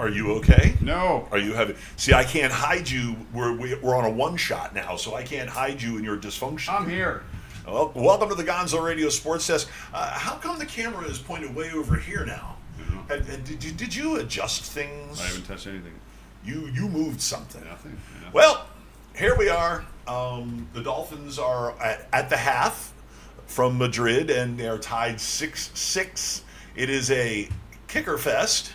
Are you okay? No. Are you having? See, I can't hide you. We're on a one shot now, so I can't hide you in your dysfunction. I'm here. Well, welcome to the Gonzo Radio Sports Desk. How come the camera is pointed way over here now? Did you adjust things? I haven't touched anything. You moved something. Nothing. Well, here we are. The Dolphins are at the half from Madrid, and they are tied 6-6. It is a kicker fest.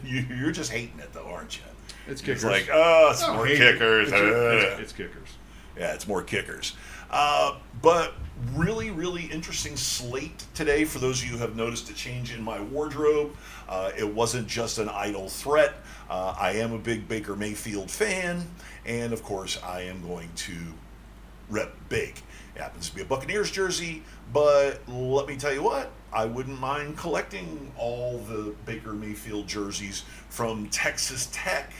You're just hating it, though, aren't you? It's kickers. It's like, it's more kickers. It's kickers. Yeah, it's more kickers. But really, really interesting slate today. For those of you who have noticed a change in my wardrobe, it wasn't just an idle threat. I am a big Baker Mayfield fan, and of course, I am going to rep big. It happens to be a Buccaneers jersey, but let me tell you what, I wouldn't mind collecting all the Baker Mayfield jerseys from Texas Tech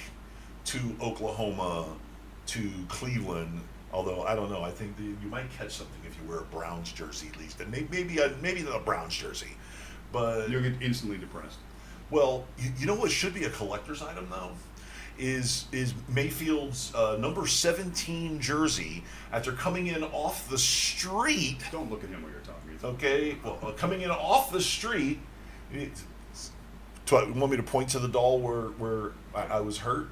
to Oklahoma to Cleveland. Although I don't know, I think you might catch something if you wear a Browns jersey at least, and maybe a Browns jersey. But you'll get instantly depressed. Well, you know what should be a collector's item though? Is Mayfield's number 17 jersey after coming in off the street. Don't look at him while you're talking. Okay, well, coming in off the street. You want me to point to the doll where I was hurt?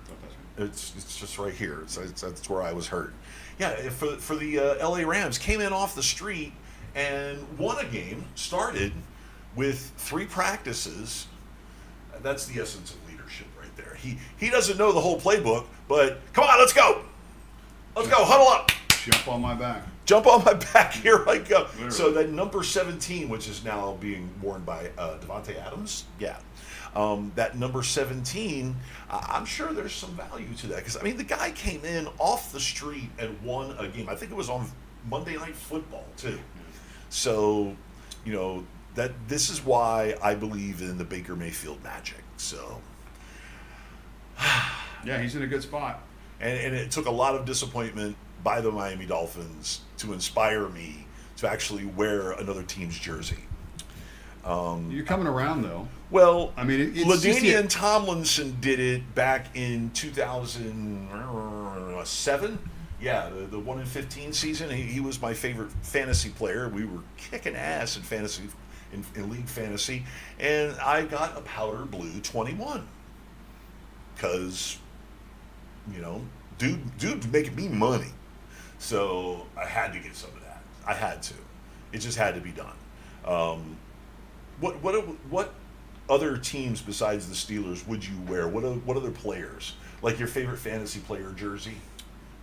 It's just right here. That's where I was hurt. Yeah, for the LA Rams, came in off the street and won a game. Started with 3 practices. That's the essence of leadership right there. He doesn't know the whole playbook, but come on, let's go. Let's go, huddle up. Jump on my back. Jump on my back, here I go. Literally. So that number 17, which is now being worn by Devontae Adams, that number 17, I'm sure there's some value to that. Because, I mean, the guy came in off the street and won a game. I think it was on Monday Night Football, too. So, this is why I believe in the Baker Mayfield magic. So, yeah, he's in a good spot. And it took a lot of disappointment by the Miami Dolphins to inspire me to actually wear another team's jersey. You're coming around, though. Well, I mean, LaDainian Tomlinson did it back in 2007. Yeah, the 1-15 season. He was my favorite fantasy player. We were kicking ass in fantasy, in league fantasy, and I got a powder blue 21 because, dude making me money. So I had to get some of that. I had to. It just had to be done. What other teams besides the Steelers would you wear? What other players? Like your favorite fantasy player jersey?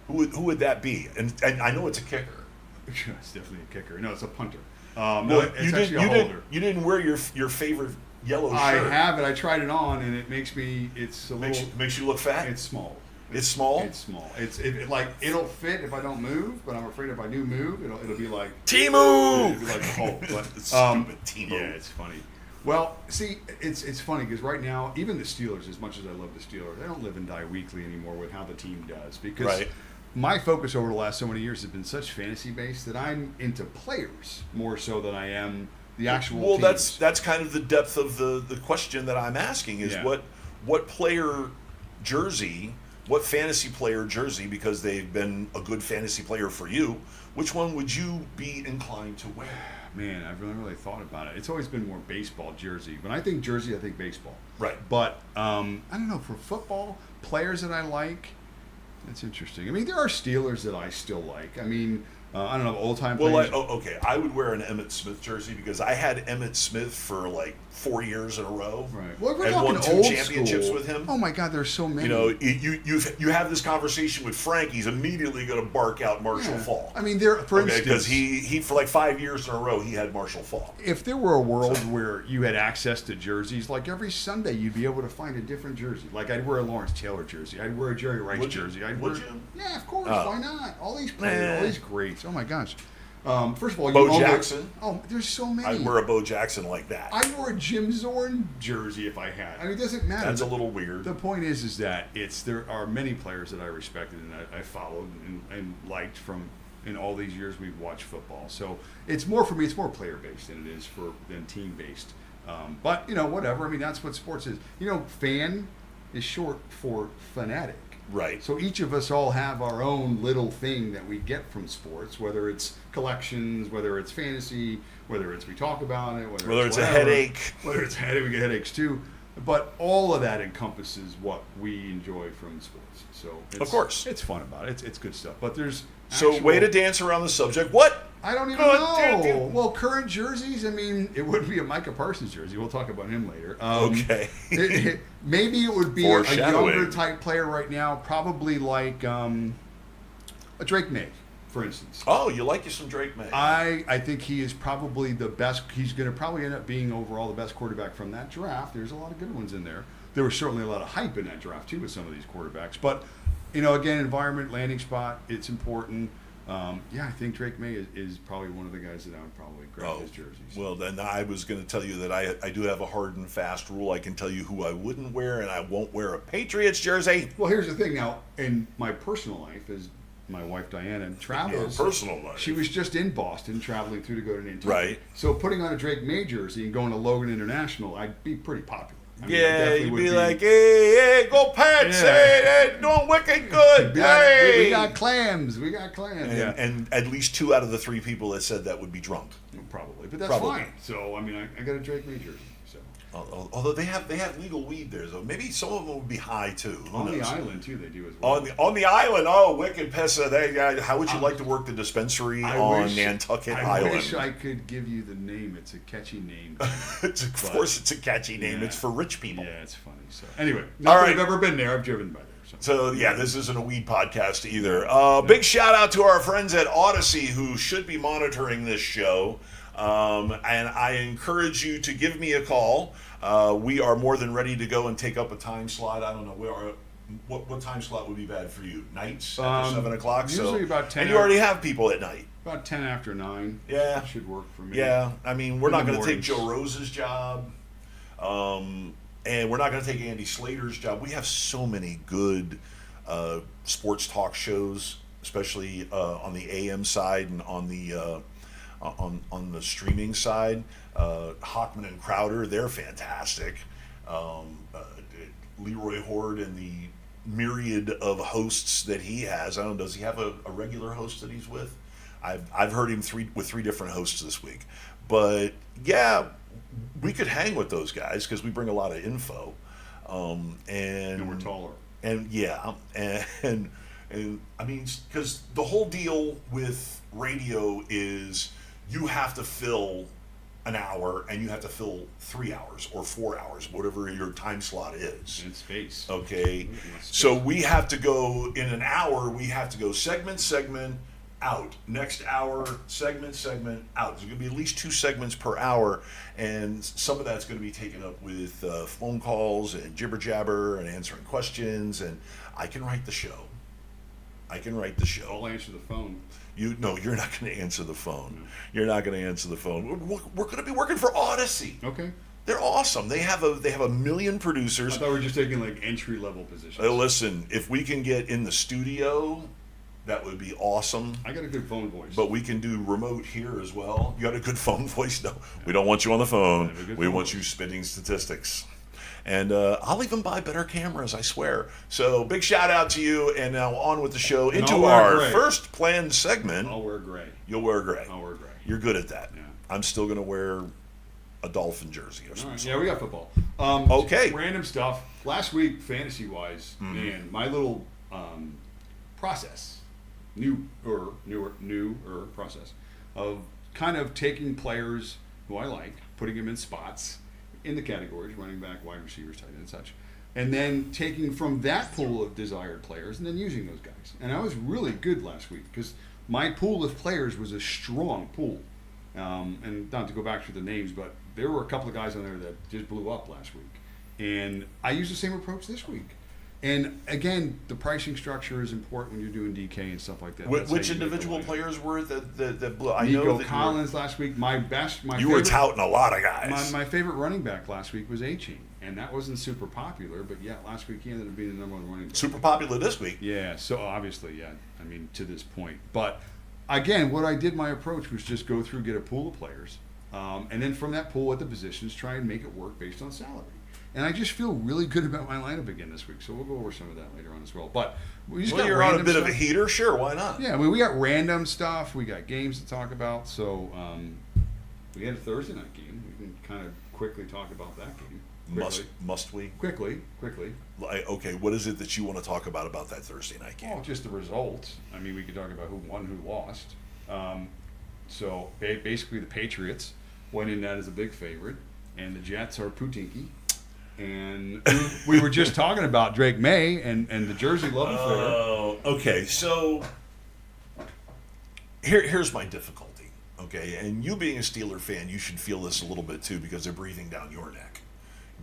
Who would that be? And I know it's a kicker. It's definitely a kicker. No, it's a punter. It's actually a holder. You didn't wear your favorite yellow shirt. I have it. I tried it on, and it makes you look fat. It's small. It's small. It's small. It'll fit if I don't move, but I'm afraid if I do move, it'll be like T-move. It'll be like Hulk. But, stupid T-move. Yeah, it's funny. Well, see, it's funny because right now, even the Steelers, as much as I love the Steelers, they don't live and die weekly anymore with how the team does. Because my focus over the last so many years has been such fantasy based that I'm into players more so than I am the actual. Well, teams. that's kind of the depth of the question that I'm asking is what player jersey. What fantasy player jersey, because they've been a good fantasy player for you, which one would you be inclined to wear? Man, I've really thought about it. It's always been more baseball jersey. When I think jersey, I think baseball. Right. But I don't know, for football, players that I like, That's interesting. I mean, there are Steelers that I still like. I mean, I don't know, old-time Well, players. okay, I would wear an Emmitt Smith jersey because I had Emmitt Smith for like 4 years in a row. Right. Well, we're and talking won 2 old championships school. with him. Oh my God, there's so many. You know, you have this conversation with Frank, he's immediately going to bark out Marshall Faulk. I mean, there for instance, because he for like 5 years in a row he had Marshall Faulk. if there were a world where you had access to jerseys, like every Sunday you'd be able to find a different jersey. Like I'd wear a Lawrence Taylor jersey, I'd wear a Jerry Rice Would you? jersey. Would you? Yeah, of course. Oh. Why not? All these players, all these greats. Oh my gosh. First of all, Bo Jackson. Oh, there's so many. I'd wear a Bo Jackson like that. I wore a Jim Zorn jersey if I had. I mean, it doesn't matter. That's a little weird. The point is that there are many players that I respected and I followed and liked from in all these years we've watched football. So it's more for me. It's more player based than it is than team based. But you know, whatever. I mean, that's what sports is. You know, fan is short for fanatic. Right. So each of us all have our own little thing that we get from sports, whether it's collections, whether it's fantasy, whether it's we talk about it, whether it's a whatever, headache. whether it's a headache, we get headaches too. But all of that encompasses what we enjoy from sports. So Of course. it's fun about it. It's good stuff. But there's So way to dance around the subject. What? I don't even Good. know. Well, current jerseys. I mean, it wouldn't be a Micah Parsons jersey. We'll talk about him later. Okay. Maybe it would be a Foreshadowing. younger type player right now, probably like a Drake May, for instance. Oh, you like you some Drake May. I think he is probably the best. He's going to probably end up being overall the best quarterback from that draft. There's a lot of good ones in there. There was certainly a lot of hype in that draft too with some of these quarterbacks. But you know, again, environment, landing spot, it's important. I think Drake May is probably one of the guys that I would probably grab his jerseys. Well, then I was going to tell you that I do have a hard and fast rule. I can tell you who I wouldn't wear, and I won't wear a Patriots jersey. Well, here's the thing. Now, in my personal life, as my wife Diana travels, Your personal life. she was just in Boston traveling through to go to Nantucket. Right. So putting on a Drake May jersey and going to Logan International, I'd be pretty popular. I mean, I Yeah, definitely you'd would be like, hey, go Pats! Yeah. Hey, doing wicked good! We Hey! got clams. We got clams. And at least 2 out of the 3 people that said that would be drunk. Probably, but that's Probably. fine. So I mean, I got a Drake May jersey. So Although they have legal weed there, though. Maybe some of them would be high too. Who on the knows? island too, they do as well. On the island, oh, wicked pessa! How would you like to work the dispensary on Nantucket Island? I wish I could give you the name. It's a catchy name. Of course, it's a catchy name. Yeah. It's for rich people. Yeah, it's funny. So anyway, not All that right. I've ever been there. I've driven by there. So yeah, this isn't a weed podcast either. Big shout out to our friends at Odyssey who should be monitoring this show. And I encourage you to give me a call. We are more than ready to go and take up a time slot. I don't know what time slot would be bad for you? Nights after 7 o'clock. Usually about 10. And you already have people at night. About 10 after 9. Yeah. That should work for me. Yeah, I mean we're In not the going to take mornings. Joe Rose's job. And we're not going to take Andy Slater's job. We have so many good sports talk shows, especially on the AM side and on the streaming side. Hockman and Crowder, they're fantastic. Leroy Horde and the myriad of hosts that he has. I don't know, does he have a regular host that he's with? I've heard him with 3 different hosts this week. But yeah, we could hang with those guys because we bring a lot of info. And we're taller. And yeah, and I mean, because the whole deal with radio is you have to fill an hour and you have to fill 3 hours or 4 hours, whatever your time slot is. In space. Okay, so we have to go in an hour. We have to go segment, out. Next hour, segment, out. There's going to be at least 2 segments per hour, and some of that's going to be taken up with phone calls and jibber jabber and answering questions. And I can write the show. I'll answer the phone. You're not going to answer the phone. No. You're not going to answer the phone. We're going to be working for Odyssey. Okay. They're awesome. They have a million producers. I thought we were just taking like entry level positions. Listen, if we can get in the studio, that would be awesome. I got a good phone voice. But we can do remote here as well. You got a good phone voice? No, we don't want you on the phone. We want you spitting statistics. And I'll even buy better cameras, I swear. So big shout out to you. And now on with the show And into I'll wear our gray. first planned segment. I'll wear gray. You'll wear gray. I'll wear gray. You're good at that. Yeah. I'm still going to wear a Dolphin jersey or All something. right. Yeah, we got football. Okay. Random stuff. Last week, fantasy wise, man, my little process, newer process of kind of taking players who I like, putting them in spots in the categories, running back, wide receivers, tight end, and such, and then taking from that pool of desired players and then using those guys. And I was really good last week because my pool of players was a strong pool. And not to go back through the names, but there were a couple of guys on there that just blew up last week. And I used the same approach this week. And again, the pricing structure is important when you're doing DK and stuff like that. Which individual players were that blew? I Nico know that Collins last week. You were touting a lot of guys. My favorite running back last week was A-Chain, and that wasn't super popular. But yeah, last week he ended up being the number one running back. Super popular this week. Yeah, so obviously, yeah. I mean, to this point, but again, what I did, my approach was just go through, get a pool of players, and then from that pool at the positions, try and make it work based on salary. And I just feel really good about my lineup again this week. So we'll go over some of that later on as well. But we just got you're on a bit of a heater, sure, why not? Yeah, I mean, we got random stuff. We got games to talk about. So we had a Thursday night game. We can kind of quickly talk about that game. Must we? Quickly. Okay, what is it that you want to talk about that Thursday night game? Well, just the results. I mean, we could talk about who won, who lost. So basically, the Patriots went in that as a big favorite, and the Jets are Putinki. And we were just talking about Drake May and the Jersey Love Affair. Oh, okay. So here's my difficulty. Okay, and you being a Steeler fan, you should feel this a little bit too because they're breathing down your neck.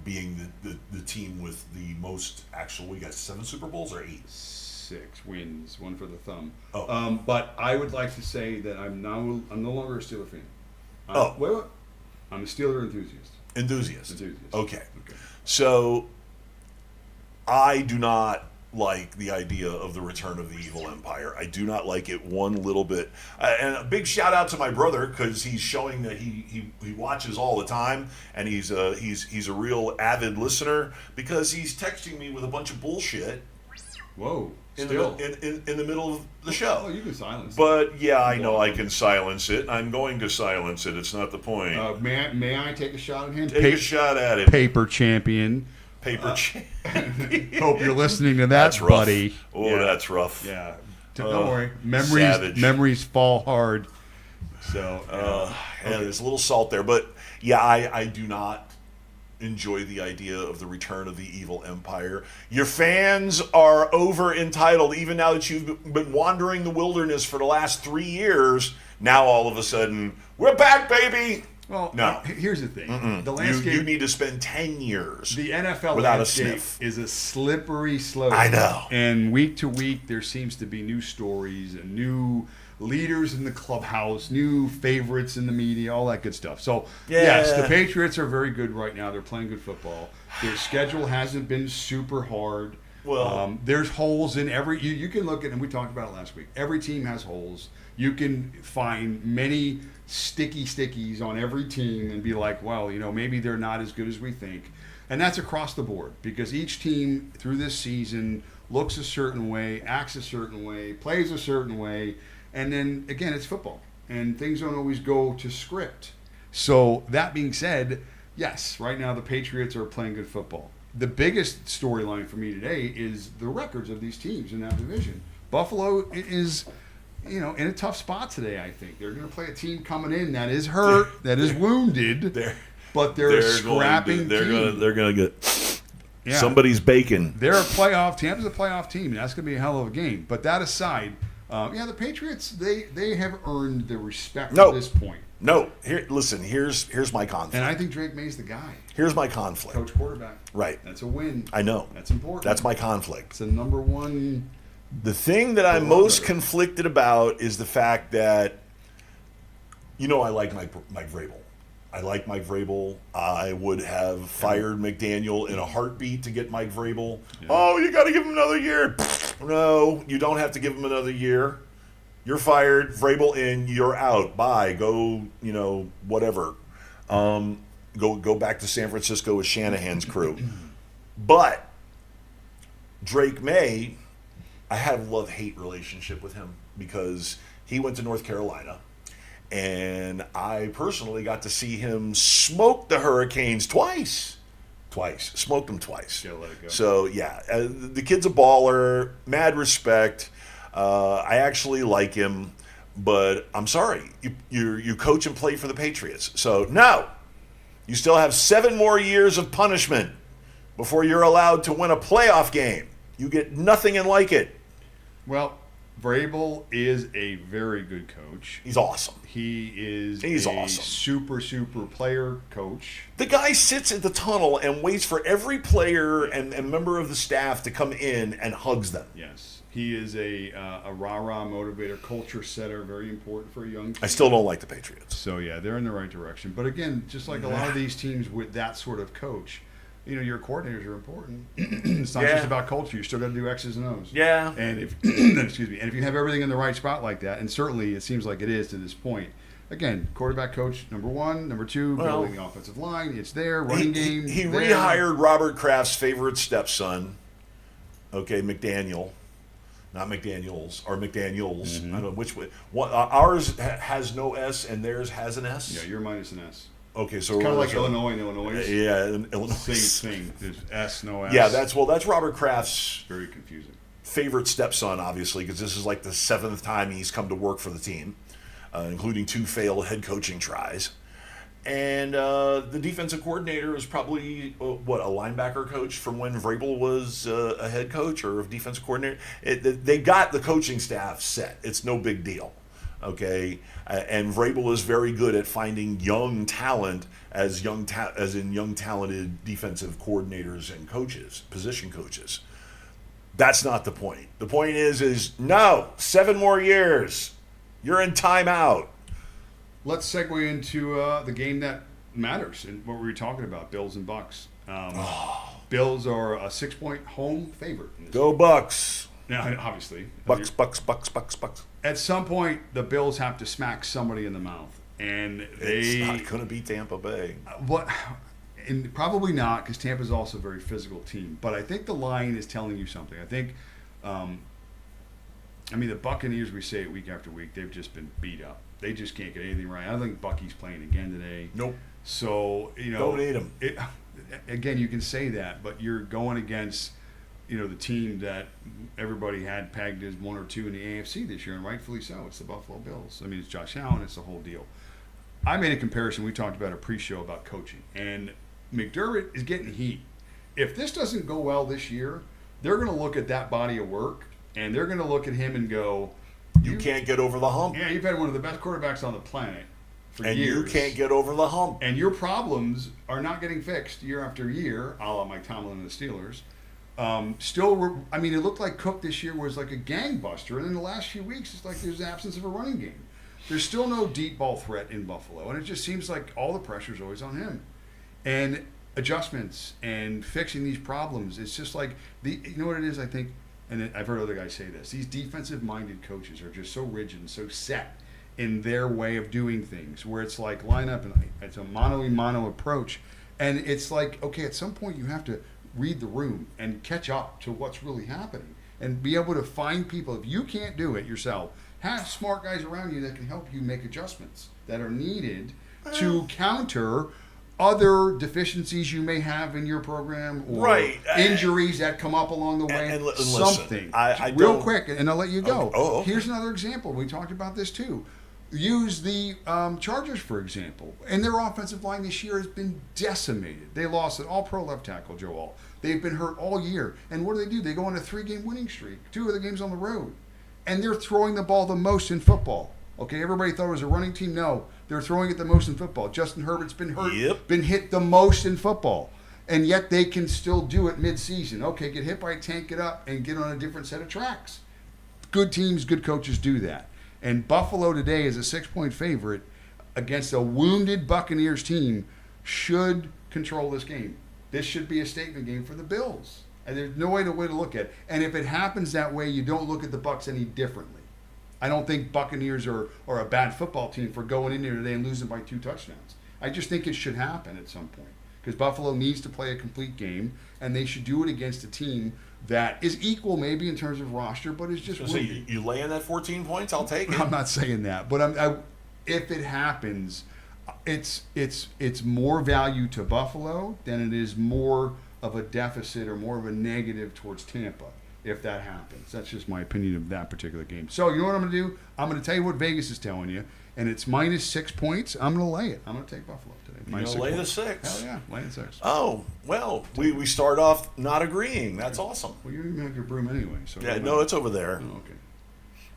Being the team with the most actual, we got 7 Super Bowls or 8? 6 wins, 1 for the thumb. Oh. But I would like to say that I'm no longer a Steeler fan. Wait. I'm a Steeler enthusiast. Okay. So, I do not like the idea of the return of the evil empire. I do not like it one little bit. And a big shout out to my brother because he's showing that he watches all the time and he's a real avid listener because he's texting me with a bunch of bullshit. Whoa. In the middle of the show. Oh, you can silence it. But yeah, I know I can silence it. I'm going to silence it. It's not the point. May I take a shot at him? Take a shot at it. Paper champion. Champion. Hope you're listening to that, that's rough. Buddy. Oh, yeah. That's rough. Yeah. Don't worry. Savage. Memories fall hard. So, and there's a little salt there. But yeah, I do not enjoy the idea of the return of the evil empire. Your fans are over entitled, even now that you've been wandering the wilderness for the last 3 years. Now all of a sudden, we're back, baby. Well, no. Here's the thing: the landscape. You need to spend 10 years. The NFL without landscape a sniff. is a slippery slope. I know. And week to week, there seems to be new stories and new leaders in the clubhouse, new favorites in the media, all that good stuff. So, yes, the Patriots are very good right now. They're playing good football. Their schedule hasn't been super hard. Well, there's holes in every. You can look at, and we talked about it last week. Every team has holes. You can find many stickies on every team and be like, well, maybe they're not as good as we think. And that's across the board because each team through this season looks a certain way, acts a certain way, plays a certain way. And then, again, it's football, and things don't always go to script. So, that being said, yes, right now the Patriots are playing good football. The biggest storyline for me today is the records of these teams in that division. Buffalo is, in a tough spot today, I think. They're going to play a team coming in that is hurt, that is wounded, but they're a scrapping team. They're going to get somebody's bacon. They're a playoff team. Tampa's a playoff team, and that's going to be a hell of a game. But that aside, the Patriots, they have earned the respect at this point. No. Here's my conflict. And I think Drake May's the guy. Here's my conflict. Coach quarterback. Right. That's a win. I know. That's important. That's my conflict. It's the number one. The thing that I'm most conflicted about is the fact that, I like Mike Vrabel. I like Mike Vrabel. I would have fired McDaniel in a heartbeat to get Mike Vrabel. Yeah. Oh, you got to give him another year. No, you don't have to give him another year. You're fired. Vrabel in. You're out. Bye. Go. Whatever. Go back to San Francisco with Shanahan's crew. But Drake May, I had a love-hate relationship with him because he went to North Carolina. And I personally got to see him smoke the Hurricanes twice. Smoked them twice. Yeah, let it go. So, yeah, the kid's a baller, mad respect. I actually like him, but I'm sorry, you coach and play for the Patriots. So no, you still have 7 more years of punishment before you're allowed to win a playoff game. You get nothing and like it. Well, Vrabel is a very good coach. He's awesome. He's awesome. Super player coach. The guy sits in the tunnel and waits for every player and member of the staff to come in and hugs them. Yes. He is a rah-rah motivator, culture setter, very important for a young team. I still don't like the Patriots. So, yeah, they're in the right direction. But, again, just like a lot of these teams with that sort of coach, you know, your coordinators are important. It's not just about culture. You still got to do X's and O's. Yeah. And if excuse me, and if you have everything in the right spot like that, and certainly it seems like it is to this point. Again, quarterback coach number 1, number 2, building the offensive line. It's there. Running game. He rehired Robert Kraft's favorite stepson. Okay, McDaniel. Not McDaniels, or McDaniels. I don't know which way. Ours has no S and theirs has an S. Yeah, you're minus an S. Okay, so it's kind of like Illinois and Illinois. Yeah, Illinois. Same thing. There's S, no S. Yeah, that's Robert Kraft's very confusing favorite stepson, obviously, because this is like the 7th time he's come to work for the team, including 2 failed head coaching tries. And the defensive coordinator is probably, a linebacker coach from when Vrabel was a head coach or a defensive coordinator. They got the coaching staff set. It's no big deal, okay? And Vrabel is very good at finding young talent as young talented defensive coordinators and coaches, position coaches. That's not the point. The point is no, 7 more years. You're in timeout. Let's segue into the game that matters and what we were talking about, Bills and Bucks. Bills are a 6-point home favorite. Go Bucks. Now, obviously. Bucks. At some point, the Bills have to smack somebody in the mouth. And it's not going to be Tampa Bay. And probably not, because Tampa's also a very physical team. But I think the line is telling you something. I think, the Buccaneers, we say it week after week, they've just been beat up. They just can't get anything right. I don't think Bucky's playing again today. Nope. So, don't need him. Again, you can say that, but you're going against, the team that everybody had pegged as 1 or 2 in the AFC this year, and rightfully so. It's the Buffalo Bills. It's Josh Allen. It's the whole deal. I made a comparison. We talked about a pre-show about coaching, and McDermott is getting heat. If this doesn't go well this year, they're going to look at that body of work, and they're going to look at him and go, You can't get over the hump. Yeah, you've had one of the best quarterbacks on the planet for and years. You can't get over the hump. And your problems are not getting fixed year after year, a la Mike Tomlin and the Steelers. It looked like Cook this year was like a gangbuster, and in the last few weeks, it's like there's the absence of a running game. There's still no deep ball threat in Buffalo, and it just seems like all the pressure's always on him. And adjustments and fixing these problems, it's just like, you know what it is, I think, and I've heard other guys say this, these defensive-minded coaches are just so rigid and so set in their way of doing things, where it's like line up and it's a mano-a-mano approach. And it's like, okay, at some point you have to read the room and catch up to what's really happening and be able to find people. If you can't do it yourself, have smart guys around you that can help you make adjustments that are needed to counter other deficiencies you may have in your program, or injuries that come up along the way. And something. Listen, real quick, and I'll let you go. Okay. Here's another example. We talked about this too. Use the Chargers, for example. And their offensive line this year has been decimated. They lost an all-pro left tackle, Joe Alt. They've been hurt all year. And what do? They go on a 3-game winning streak. 2 of the games on the road. And they're throwing the ball the most in football. Okay, everybody thought it was a running team. No, they're throwing it the most in football. Justin Herbert's been hurt, been hit the most in football. And yet they can still do it mid-season. Okay, get hit by a tank, get up, and get on a different set of tracks. Good teams, good coaches do that. And Buffalo today is a 6-point favorite against a wounded Buccaneers team, should control this game. This should be a statement game for the Bills. And there's no way to look at it. And if it happens that way, you don't look at the Bucs any differently. I don't think Buccaneers are a bad football team for going in there today and losing by 2 touchdowns. I just think it should happen at some point, because Buffalo needs to play a complete game, and they should do it against a team that is equal maybe in terms of roster, but is just wounded. You lay in that 14 points, I'll take it. I'm not saying that, but if it happens, it's more value to Buffalo than it is more of a deficit or more of a negative towards Tampa. if that happens. That's just my opinion of that particular game. So you know what I'm going to do? I'm going to tell you what Vegas is telling you, and it's minus 6 points. I'm going to lay it. I'm going to take Buffalo today. You're going to lay the 6? Hell yeah, laying 6. Oh, well, we start off not agreeing. That's awesome. Well, you don't even have your broom anyway. So yeah, no, it's over there. Oh, okay.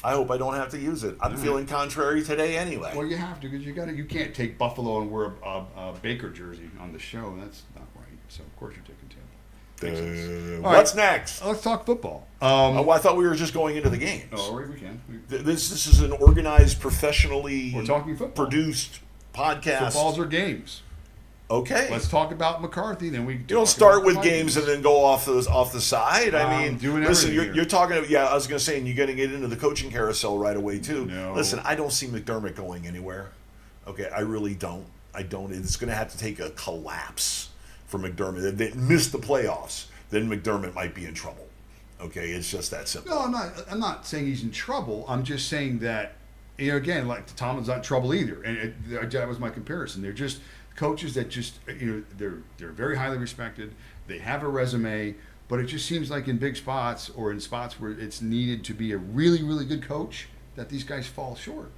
I hope I don't have to use it. I'm feeling contrary today anyway. Well, you have to because you can't take Buffalo and wear a Baker jersey on the show. That's not right. So of course you're taking Tampa. What's next? Let's talk football. I thought we were just going into the games. Oh, we can. This is an organized, professionally We're talking football. Produced podcast. Footballs are games. Okay. Let's talk about McCarthy. Then we. You don't start with games and then go off the side. I mean, listen, you're talking. Yeah, I was going to say, and you're going to get into the coaching carousel right away too. No. Listen, I don't see McDermott going anywhere. Okay, I really don't. I don't. It's going to have to take a collapse for McDermott. If they miss the playoffs, then McDermott might be in trouble. Okay, it's just that simple. No, I'm not saying he's in trouble. I'm just saying that, again, like Tomlin's not in trouble either. And that was my comparison. They're just coaches that just, they're very highly respected. They have a resume, but it just seems like in big spots or in spots where it's needed to be a really, really good coach that these guys fall short.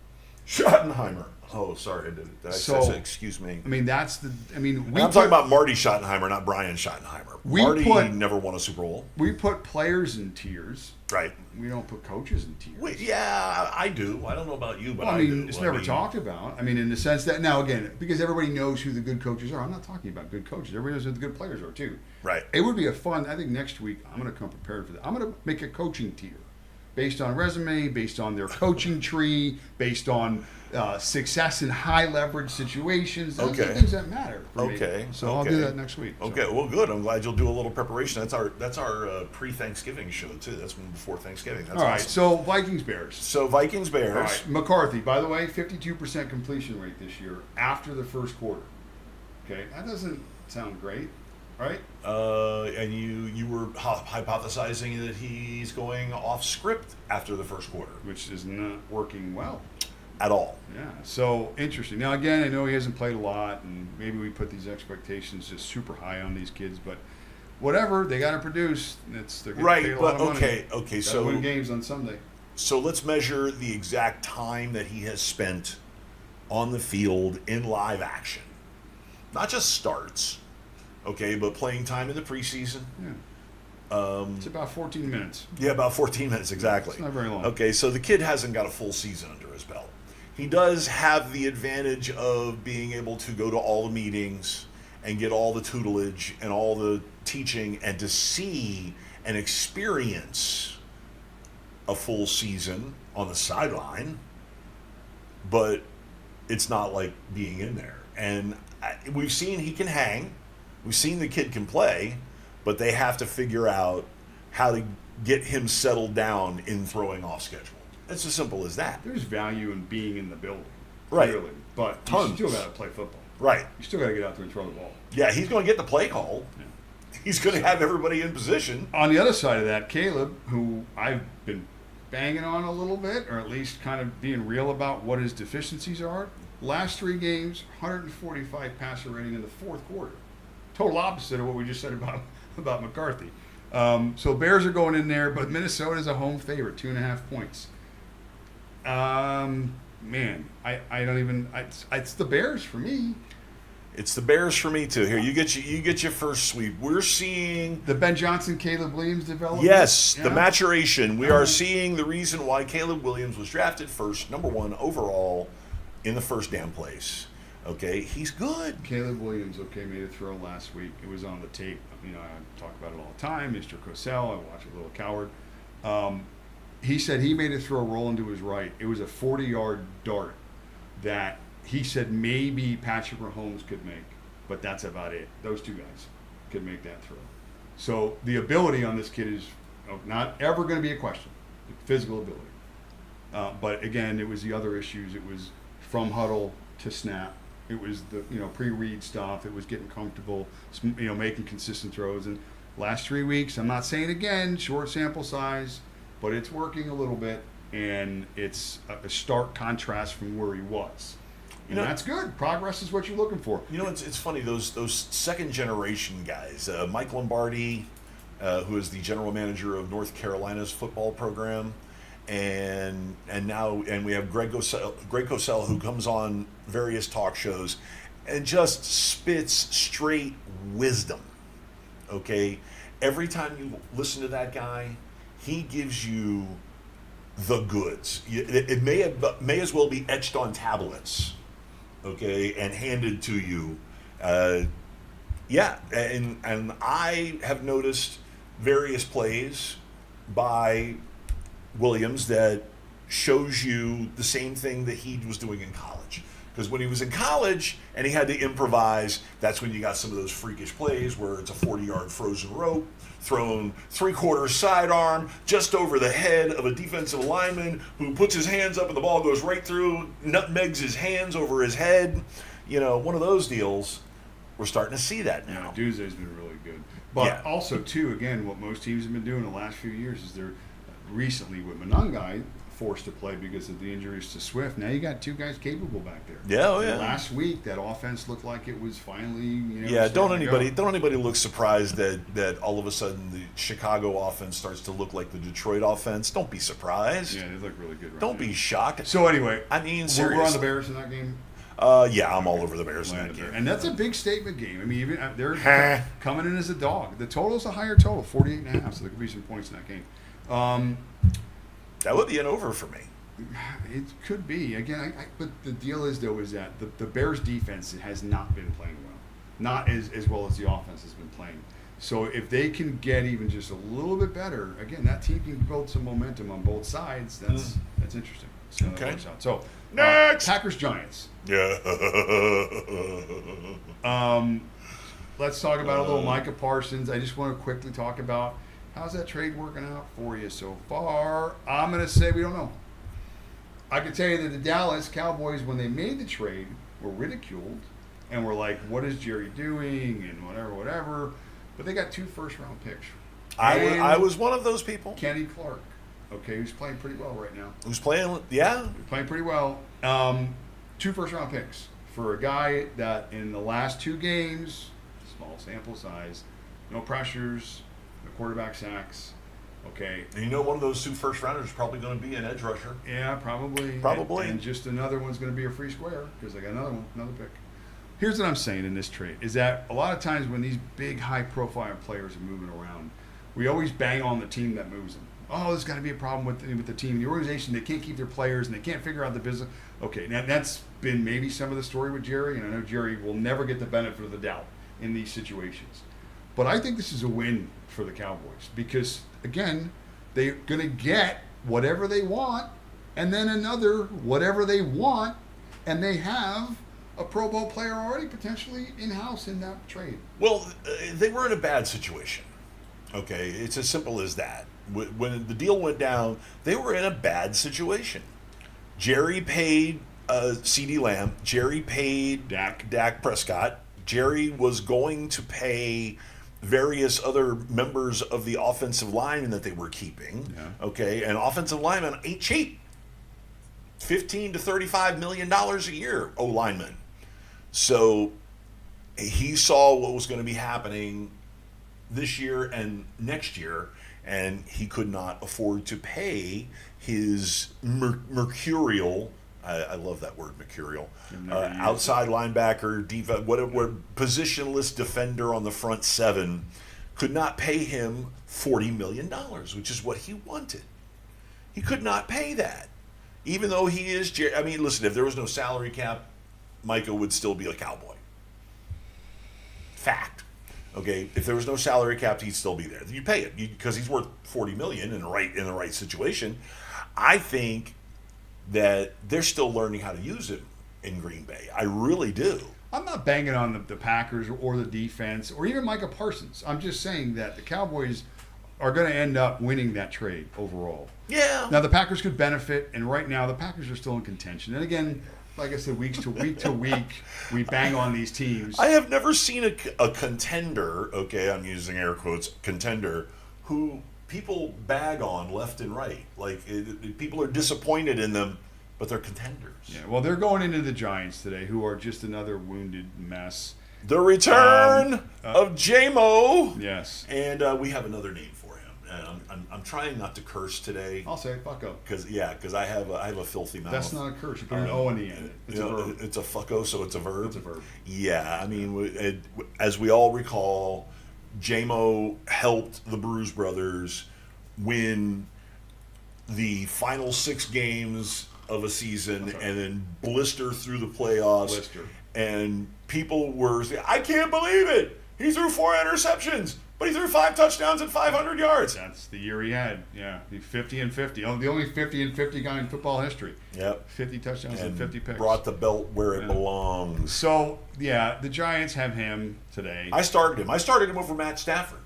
Schottenheimer. Oh, sorry, I did it. I said, excuse me. I mean, I'm talking about Marty Schottenheimer, not Brian Schottenheimer. Marty never won a Super Bowl. We put players in tiers. Right. We don't put coaches in tiers. Well, yeah, I do. I don't know about you, but I do. It's never talked about. I mean, in the sense that, now again, because everybody knows who the good coaches are. I'm not talking about good coaches. Everybody knows who the good players are, too. Right. It would be I think next week, I'm going to come prepared for that. I'm going to make a coaching tier based on resume, based on their coaching tree, based on success in high leverage situations. Those are things that matter for me. So I'll do that next week. Okay, well, good. I'm glad you'll do a little preparation. That's our pre-Thanksgiving show too. That's one before Thanksgiving. That's all right. Awesome. So Vikings Bears. All right. McCarthy, by the way, 52% completion rate this year after the first quarter. Okay, that doesn't sound great, right? And you were hypothesizing that he's going off script after the first quarter, which is not working well at all. Yeah, so interesting. Now again, I know he hasn't played a lot, and maybe we put these expectations just super high on these kids, but whatever, they got to produce. They're right. Paid a But lot of money. Okay. So win games on Sunday. So let's measure the exact time that he has spent on the field in live action, not just starts. Okay, but playing time in the preseason. Yeah. It's about 14 minutes. Yeah, about 14 minutes, exactly. It's not very long. Okay, so the kid hasn't got a full season under his belt. He does have the advantage of being able to go to all the meetings and get all the tutelage and all the teaching and to see and experience a full season on the sideline, but it's not like being in there. And we've seen he can hang. We've seen the kid can play, but they have to figure out how to get him settled down in throwing off schedule. It's as simple as that. There's value in being in the building, right? Clearly, but Tons. You still got to play football, right? You still got to get out there and throw the ball. Yeah, he's going to get the play call. Yeah. He's going to have everybody in position. On the other side of that, Caleb, who I've been banging on a little bit, or at least kind of being real about what his deficiencies are. Last 3 games, 145 passer rating in the fourth quarter. Total opposite of what we just said about McCarthy. So Bears are going in there, but Minnesota's a home favorite, 2.5 points. Man, I don't even. It's the Bears for me. It's the Bears for me too. Here, you get your first sweep. We're seeing the Ben Johnson, Caleb Williams development. Yes, the maturation. We are seeing the reason why Caleb Williams was drafted first, number 1 overall, in the first damn place. Okay, he's good. Caleb Williams, made a throw last week. It was on the tape. I talk about it all the time. Mr. Cosell, I watch a little coward. He said he made a throw rolling to his right. It was a 40-yard dart that he said maybe Patrick Mahomes could make, but that's about it. Those 2 guys could make that throw. So the ability on this kid is not ever going to be a question, physical ability. But again, it was the other issues. It was from huddle to snap. It was the pre-read stuff. It was getting comfortable, making consistent throws. And last 3 weeks, I'm not saying again, short sample size, but it's working a little bit, and it's a stark contrast from where he was. And that's good. Progress is what you're looking for. It's funny, those second generation guys, Mike Lombardi, who is the general manager of North Carolina's football program, and we have Greg Cosell, who comes on various talk shows and just spits straight wisdom. Okay, every time you listen to that guy, he gives you the goods. It may as well be etched on tablets, okay, and handed to you. Yeah, and I have noticed various plays by Williams that shows you the same thing that he was doing in college. Because when he was in college and he had to improvise, that's when you got some of those freakish plays where it's a 40-yard frozen rope, thrown three-quarter sidearm just over the head of a defensive lineman who puts his hands up and the ball goes right through, nutmegs his hands over his head. You know, one of those deals. We're starting to see that now. Yeah, Duzé's been really good. But also, too, again, what most teams have been doing the last few years is they're recently with Monangai forced to play because of the injuries to Swift. Now you got two guys capable back there. Yeah, oh yeah. Last week, that offense looked like it was finally, Yeah, don't anybody look surprised that all of a sudden the Chicago offense starts to look like the Detroit offense. Don't be surprised. Yeah, they look really good right Don't now. be shocked. So anyway, I mean, we're on the Bears in that game. Yeah, I'm all over the Bears in that game. And that's a big statement game. I mean, even they're coming in as a dog. The total's a higher total, 48.5, so there could be some points in that game. That would be an over for me. It could be. Again, but the deal is, though, is that the Bears' defense has not been playing well. Not as well as the offense has been playing. So if they can get even just a little bit better, again, that team can build some momentum on both sides. That's interesting. So okay. So next, Packers-Giants. Yeah. Let's talk about a little Micah Parsons. I just want to quickly talk about how's that trade working out for you so far. I'm going to say we don't know. I can tell you that the Dallas Cowboys, when they made the trade, were ridiculed and were like, what is Jerry doing and whatever. But they got 2 first-round picks. I was one of those people. Kenny Clark, okay, who's playing pretty well right now. Who's playing, yeah. Playing pretty well. 2 first-round picks for a guy that in the last 2 games, small sample size, no pressures, no quarterback sacks, okay. And you know one of those 2 first-rounders is probably going to be an edge rusher. Yeah, probably. And just another one's going to be a free square because I got another pick. Here's what I'm saying in this trade is that a lot of times when these big, high-profile players are moving around, we always bang on the team that moves them. Oh, there's got to be a problem with the team. The organization, they can't keep their players, and they can't figure out the business. Okay, now that's been maybe some of the story with Jerry, and I know Jerry will never get the benefit of the doubt in these situations. But I think this is a win for the Cowboys because, again, they're going to get whatever they want and then another whatever they want, and they have a Pro Bowl player already potentially in-house in that trade. Well, they were in a bad situation. Okay, it's as simple as that. When the deal went down, they were in a bad situation. Jerry paid CeeDee Lamb. Jerry paid Dak Prescott. Jerry was going to pay various other members of the offensive line that they were keeping. Yeah. Okay, and offensive linemen ain't cheap. $15 to $35 million a year, O-linemen. So he saw what was going to be happening this year and next year, and he could not afford to pay his mercurial, I love that word, mercurial, outside linebacker, whatever, positionless defender on the front 7, could not pay him $40 million, which is what he wanted. He could not pay that. Even though he is, I mean, listen, if there was no salary cap, Micah would still be a Cowboy. Fact. Okay, if there was no salary cap, he'd still be there. You pay it because he's worth $40 million in the right situation. I think that they're still learning how to use him in Green Bay. I really do. I'm not banging on the Packers or the defense or even Micah Parsons. I'm just saying that the Cowboys are going to end up winning that trade overall. Yeah. Now the Packers could benefit, and right now the Packers are still in contention. And again, like I said, week to week, we bang on these teams. I have never seen a contender, okay, I'm using air quotes, contender, who people bag on left and right. Like, people are disappointed in them, but they're contenders. Yeah, well, they're going into the Giants today, who are just another wounded mess. The return of J-Mo. Yes. And we have another name for him. And I'm trying not to curse today. I'll say fucko. Because I have a filthy mouth. That's not a curse. You put an O in the end. It's a verb. It's a fucko, so it's a verb. It's a verb. Yeah, I mean, as we all recall, J-Mo helped the Bruise Brothers win the final 6 games of a season and then blister through the playoffs. Blister. And people were saying, I can't believe it. He threw 4 interceptions, but he threw 5 touchdowns and 500 yards. That's the year he had. Yeah, 50 and 50. The only 50 and 50 guy in football history. Yep. 50 touchdowns and 50 picks. Brought the belt where it belongs. So, yeah, the Giants have him today. I started him over Matt Stafford.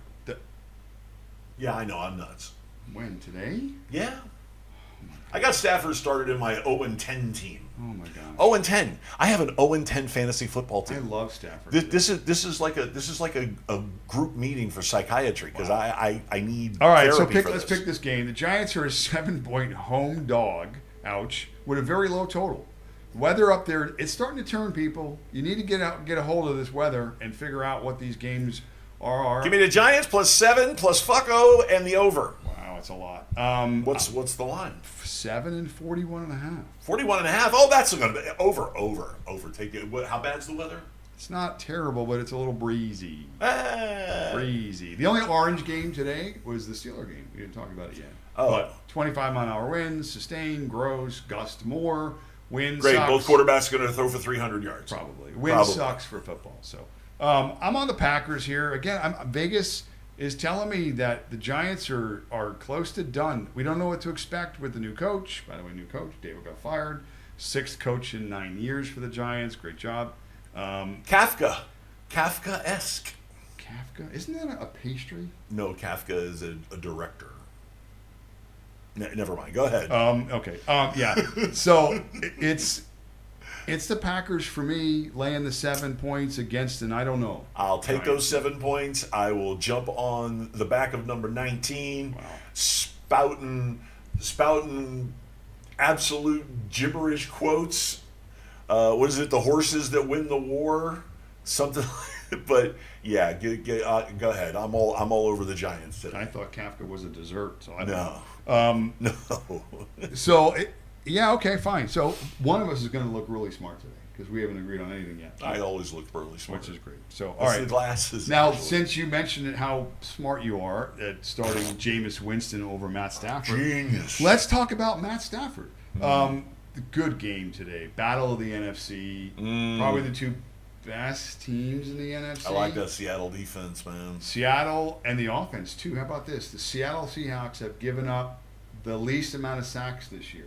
Yeah, I know, I'm nuts. When? Today? Yeah. I got Stafford started in my 0-10 team. Oh my god. 0-10. I have an 0-10 fantasy football team. I love Stafford. This is like a group meeting for psychiatry because I need. All right, so therapy let's pick this game. The Giants are a 7-point home dog. Ouch, with a very low total. Weather up there, it's starting to turn. People, you need to get a hold of this weather and figure out what these games are. Give me the Giants +7 plus fucko and the over. Wow, it's a lot. What's the line? 7 and 41.5. 41.5. Oh, that's going to be over. Take it. How bad's the weather? It's not terrible, but it's a little breezy. Ah. Breezy. The only orange game today was the Steeler game. We didn't talk about it yet. Oh. But 25-mile-an-hour winds, sustained, gross, gust more. Wind Great. sucks. Both quarterbacks going to throw for 300 yards. Probably. Wind sucks for football. So I'm on the Packers here. Again, Vegas is telling me that the Giants are close to done. We don't know what to expect with the new coach. By the way, new coach. David got fired. 6th coach in 9 years for the Giants. Great job. Kafka-esque. Kafka? Isn't that a pastry? No, Kafka is a director. Never mind. Go ahead. Okay. Yeah. So it's the Packers for me laying the 7 points against an I don't know. I'll take those 7 points. I will jump on the back of number 19. Wow. Spouting absolute gibberish quotes. What is it? The horses that win the war? Something like. But yeah, go ahead. I'm all over the Giants today. I thought Kafka was a dessert, so I don't No. know. No. So yeah, okay, fine. So one of us is going to look really smart today because we haven't agreed on anything yet. I always look really smart. Which is great. So, It's all right. the glasses. Now, actually. since you mentioned it, how smart you are at starting Jameis Winston over Matt Stafford, Genius. let's talk about Matt Stafford. The good game today. Battle of the NFC. Probably the 2 best teams in the NFC. I like that Seattle defense, man. Seattle and the offense, too. How about this? The Seattle Seahawks have given up the least amount of sacks this year.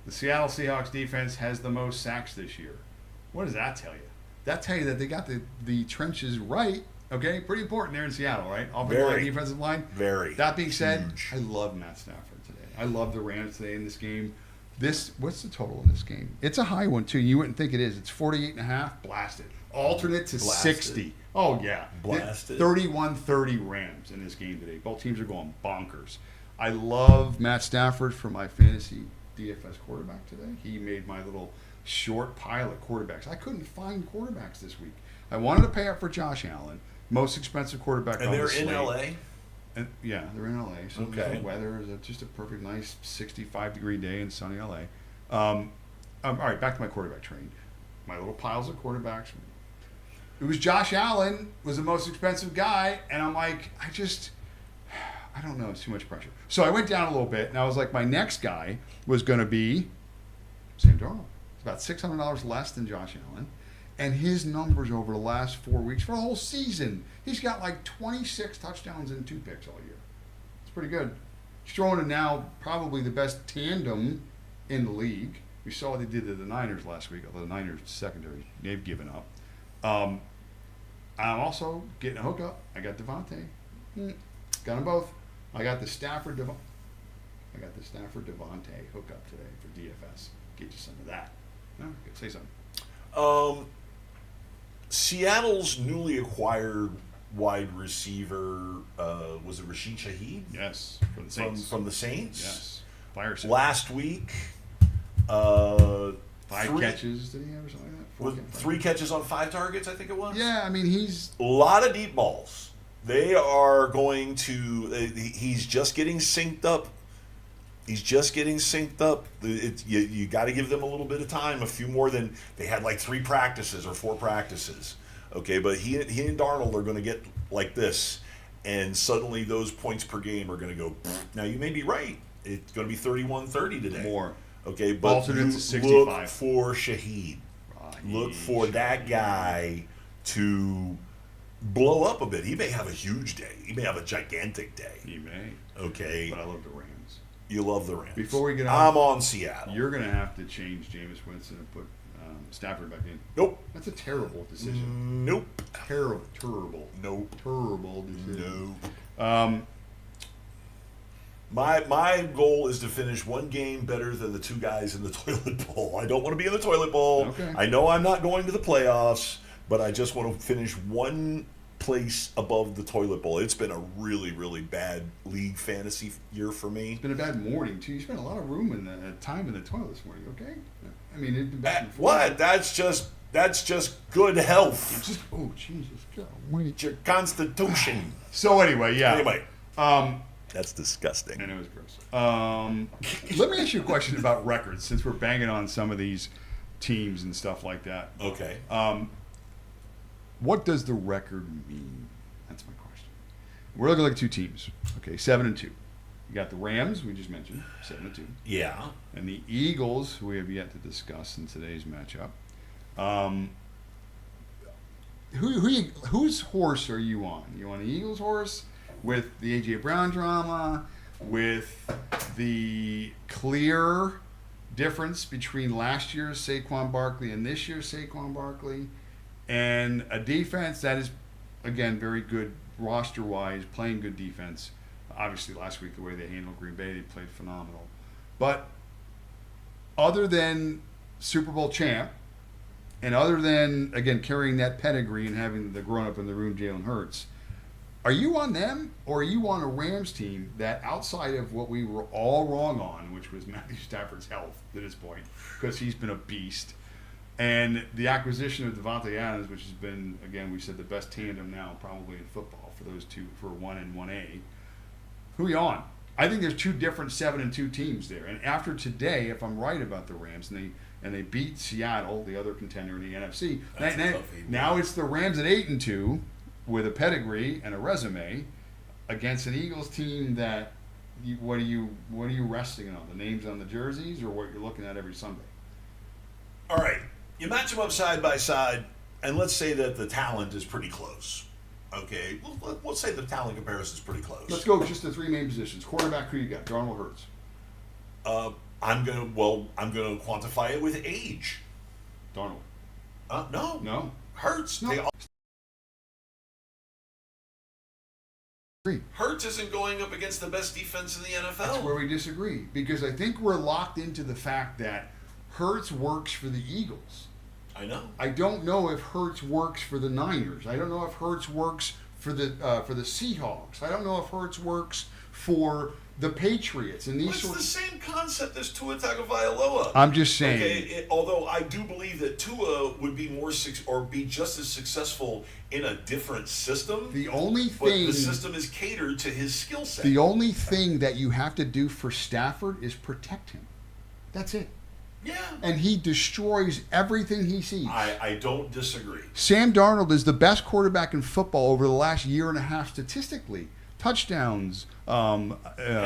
The Seattle Seahawks defense has the most sacks this year. What does that tell you? That tell you that they got the trenches right. Okay, pretty important there in Seattle, right? Offensive line, defensive line. Very. That being said, huge. I love Matt Stafford today. I love the Rams today in this game. What's the total in this game? It's a high one too. You wouldn't think it is. It's 48.5. Blasted. Alternate to Blasted. 60. Oh yeah. Blasted. 31-30 Rams in this game today. Both teams are going bonkers. I love Matt Stafford for my fantasy DFS quarterback today. He made my little short pile of quarterbacks. I couldn't find quarterbacks this week. I wanted to pay up for Josh Allen, most expensive quarterback And on the they're slate. in LA? And, yeah, they're in LA. So Okay. the weather is just a perfect, nice 65-degree day in sunny LA. All right, back to my quarterback train. My little piles of quarterbacks. It was Josh Allen was the most expensive guy, and I'm like, I don't know, it's too much pressure. So I went down a little bit, and I was like, my next guy was going to be Sam Darnold. It's about $600 less than Josh Allen. And his numbers over the last 4 weeks, for the whole season, he's got like 26 touchdowns and 2 picks all year. It's pretty good. He's throwing in now probably the best tandem in the league. We saw what they did to the Niners last week, although the Niners secondary, they've given up. I'm also getting a hookup. I got Devontae. Got them both. I got the Stafford Devontae hookup today for DFS. Get you some of that. No, say something. Seattle's newly acquired wide receiver, was it Rashid Shaheed? Yes, from the Saints. From the Saints? Yes. Fire sale. Last week, 5 catches, did he have or something like that? With 3 catches on 5 targets, I think it was. Yeah, I mean, he's a lot of deep balls. They are going to. He's just getting synced up. He's just getting synced up. You got to give them a little bit of time. A few more than they had, like 3 practices or 4 practices. Okay, but he and Darnold are going to get like this, and suddenly those points per game are going to go. Now you may be right. It's going to be 31-30 today. more. Okay, but Alternates you 65. look for Shaheed. Look for that guy to blow up a bit. He may have a huge day. He may have a gigantic day. He may. Okay. But I love the Rams. You love the Rams. Before we get on, I'm on Seattle. You're going to have to change Jameis Winston and put Stafford back in. Nope. That's a terrible decision. Nope. Terrible. Nope. Terrible decision. Nope. My goal is to finish one game better than the 2 guys in the toilet bowl. I don't want to be in the toilet bowl. Okay. I know I'm not going to the playoffs, but I just want to finish one place above the toilet bowl. It's been a really, really bad league fantasy year for me. It's been a bad morning, too. You spent a lot of room in the time in the toilet this morning, okay? I mean, it's been back and forth. What? That's just good health. Oh, Jesus. God. It's your constitution. So anyway, yeah. Anyway. That's disgusting. And it was gross. Let me ask you a question about records, since we're banging on some of these teams and stuff like that. Okay. What does the record mean? That's my question. We're looking at 2 teams. Okay, 7-2. You got the Rams, we just mentioned, 7-2. Yeah. And the Eagles, who we have yet to discuss in today's matchup. Whose horse are you on? You on the Eagles' horse? With the A.J. Brown drama, with the clear difference between last year's Saquon Barkley and this year's Saquon Barkley, and a defense that is, again, very good roster-wise, playing good defense. Obviously, last week, the way they handled Green Bay, they played phenomenal. But other than Super Bowl champ, and other than, again, carrying that pedigree and having the grown-up in the room, Jalen Hurts, are you on them, or are you on a Rams team that, outside of what we were all wrong on, which was Matthew Stafford's health to this point, because he's been a beast, and the acquisition of Devontae Adams, which has been, again, we said the best tandem now probably in football for those 2, for 1 and 1A, who are you on? I think there's 2 different 7-2 teams there. And after today, if I'm right about the Rams, and they beat Seattle, the other contender in the NFC, now it's the Rams at 8-2. With a pedigree and a resume against an Eagles team that what are you resting on? The names on the jerseys, or what you're looking at every Sunday? All right, you match them up side by side, and let's say that the talent is pretty close. Okay, let's say the talent comparison is pretty close. Let's go with just the 3 main positions. Quarterback, who you got? Darnold, Hurts. I'm gonna quantify it with age. Darnold. No. Hurts. No. Hurts isn't going up against the best defense in the NFL. That's where we disagree, because I think we're locked into the fact that Hurts works for the Eagles. I know. I don't know if Hurts works for the Niners. I don't know if Hurts works for the Seahawks. I don't know if Hurts works for the Patriots and these it's sorts. the same concept as Tua Tagovailoa. I'm just saying. Okay, although I do believe that Tua would be be just as successful in a different system. The only but thing the system is catered to his skill set. The only thing that you have to do for Stafford is protect him. That's it. Yeah. And he destroys everything he sees. I don't disagree. Sam Darnold is the best quarterback in football over the last year and a half statistically. Touchdowns. And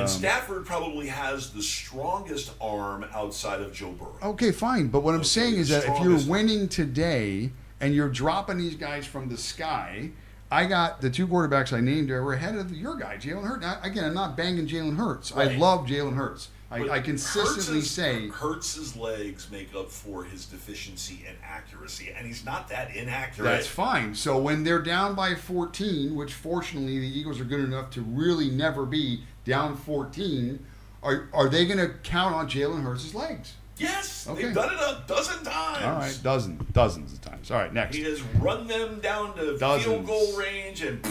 Stafford probably has the strongest arm outside of Joe Burrow. Okay, fine. But what I'm saying is that if you're winning today and you're dropping these guys from the sky, I got the 2 quarterbacks I named are ahead of your guy, Jalen Hurts. Now, again, I'm not banging Jalen Hurts. Right. I love Jalen Hurts. I consistently say Hurts' legs make up for his deficiency in accuracy, and he's not that inaccurate. That's fine. So when they're down by 14, which fortunately the Eagles are good enough to really never be down 14, are they going to count on Jalen Hurts' legs? Yes, okay. They've done it a dozen times. All right, dozens of times. All right, next. He has run them down to field goal range and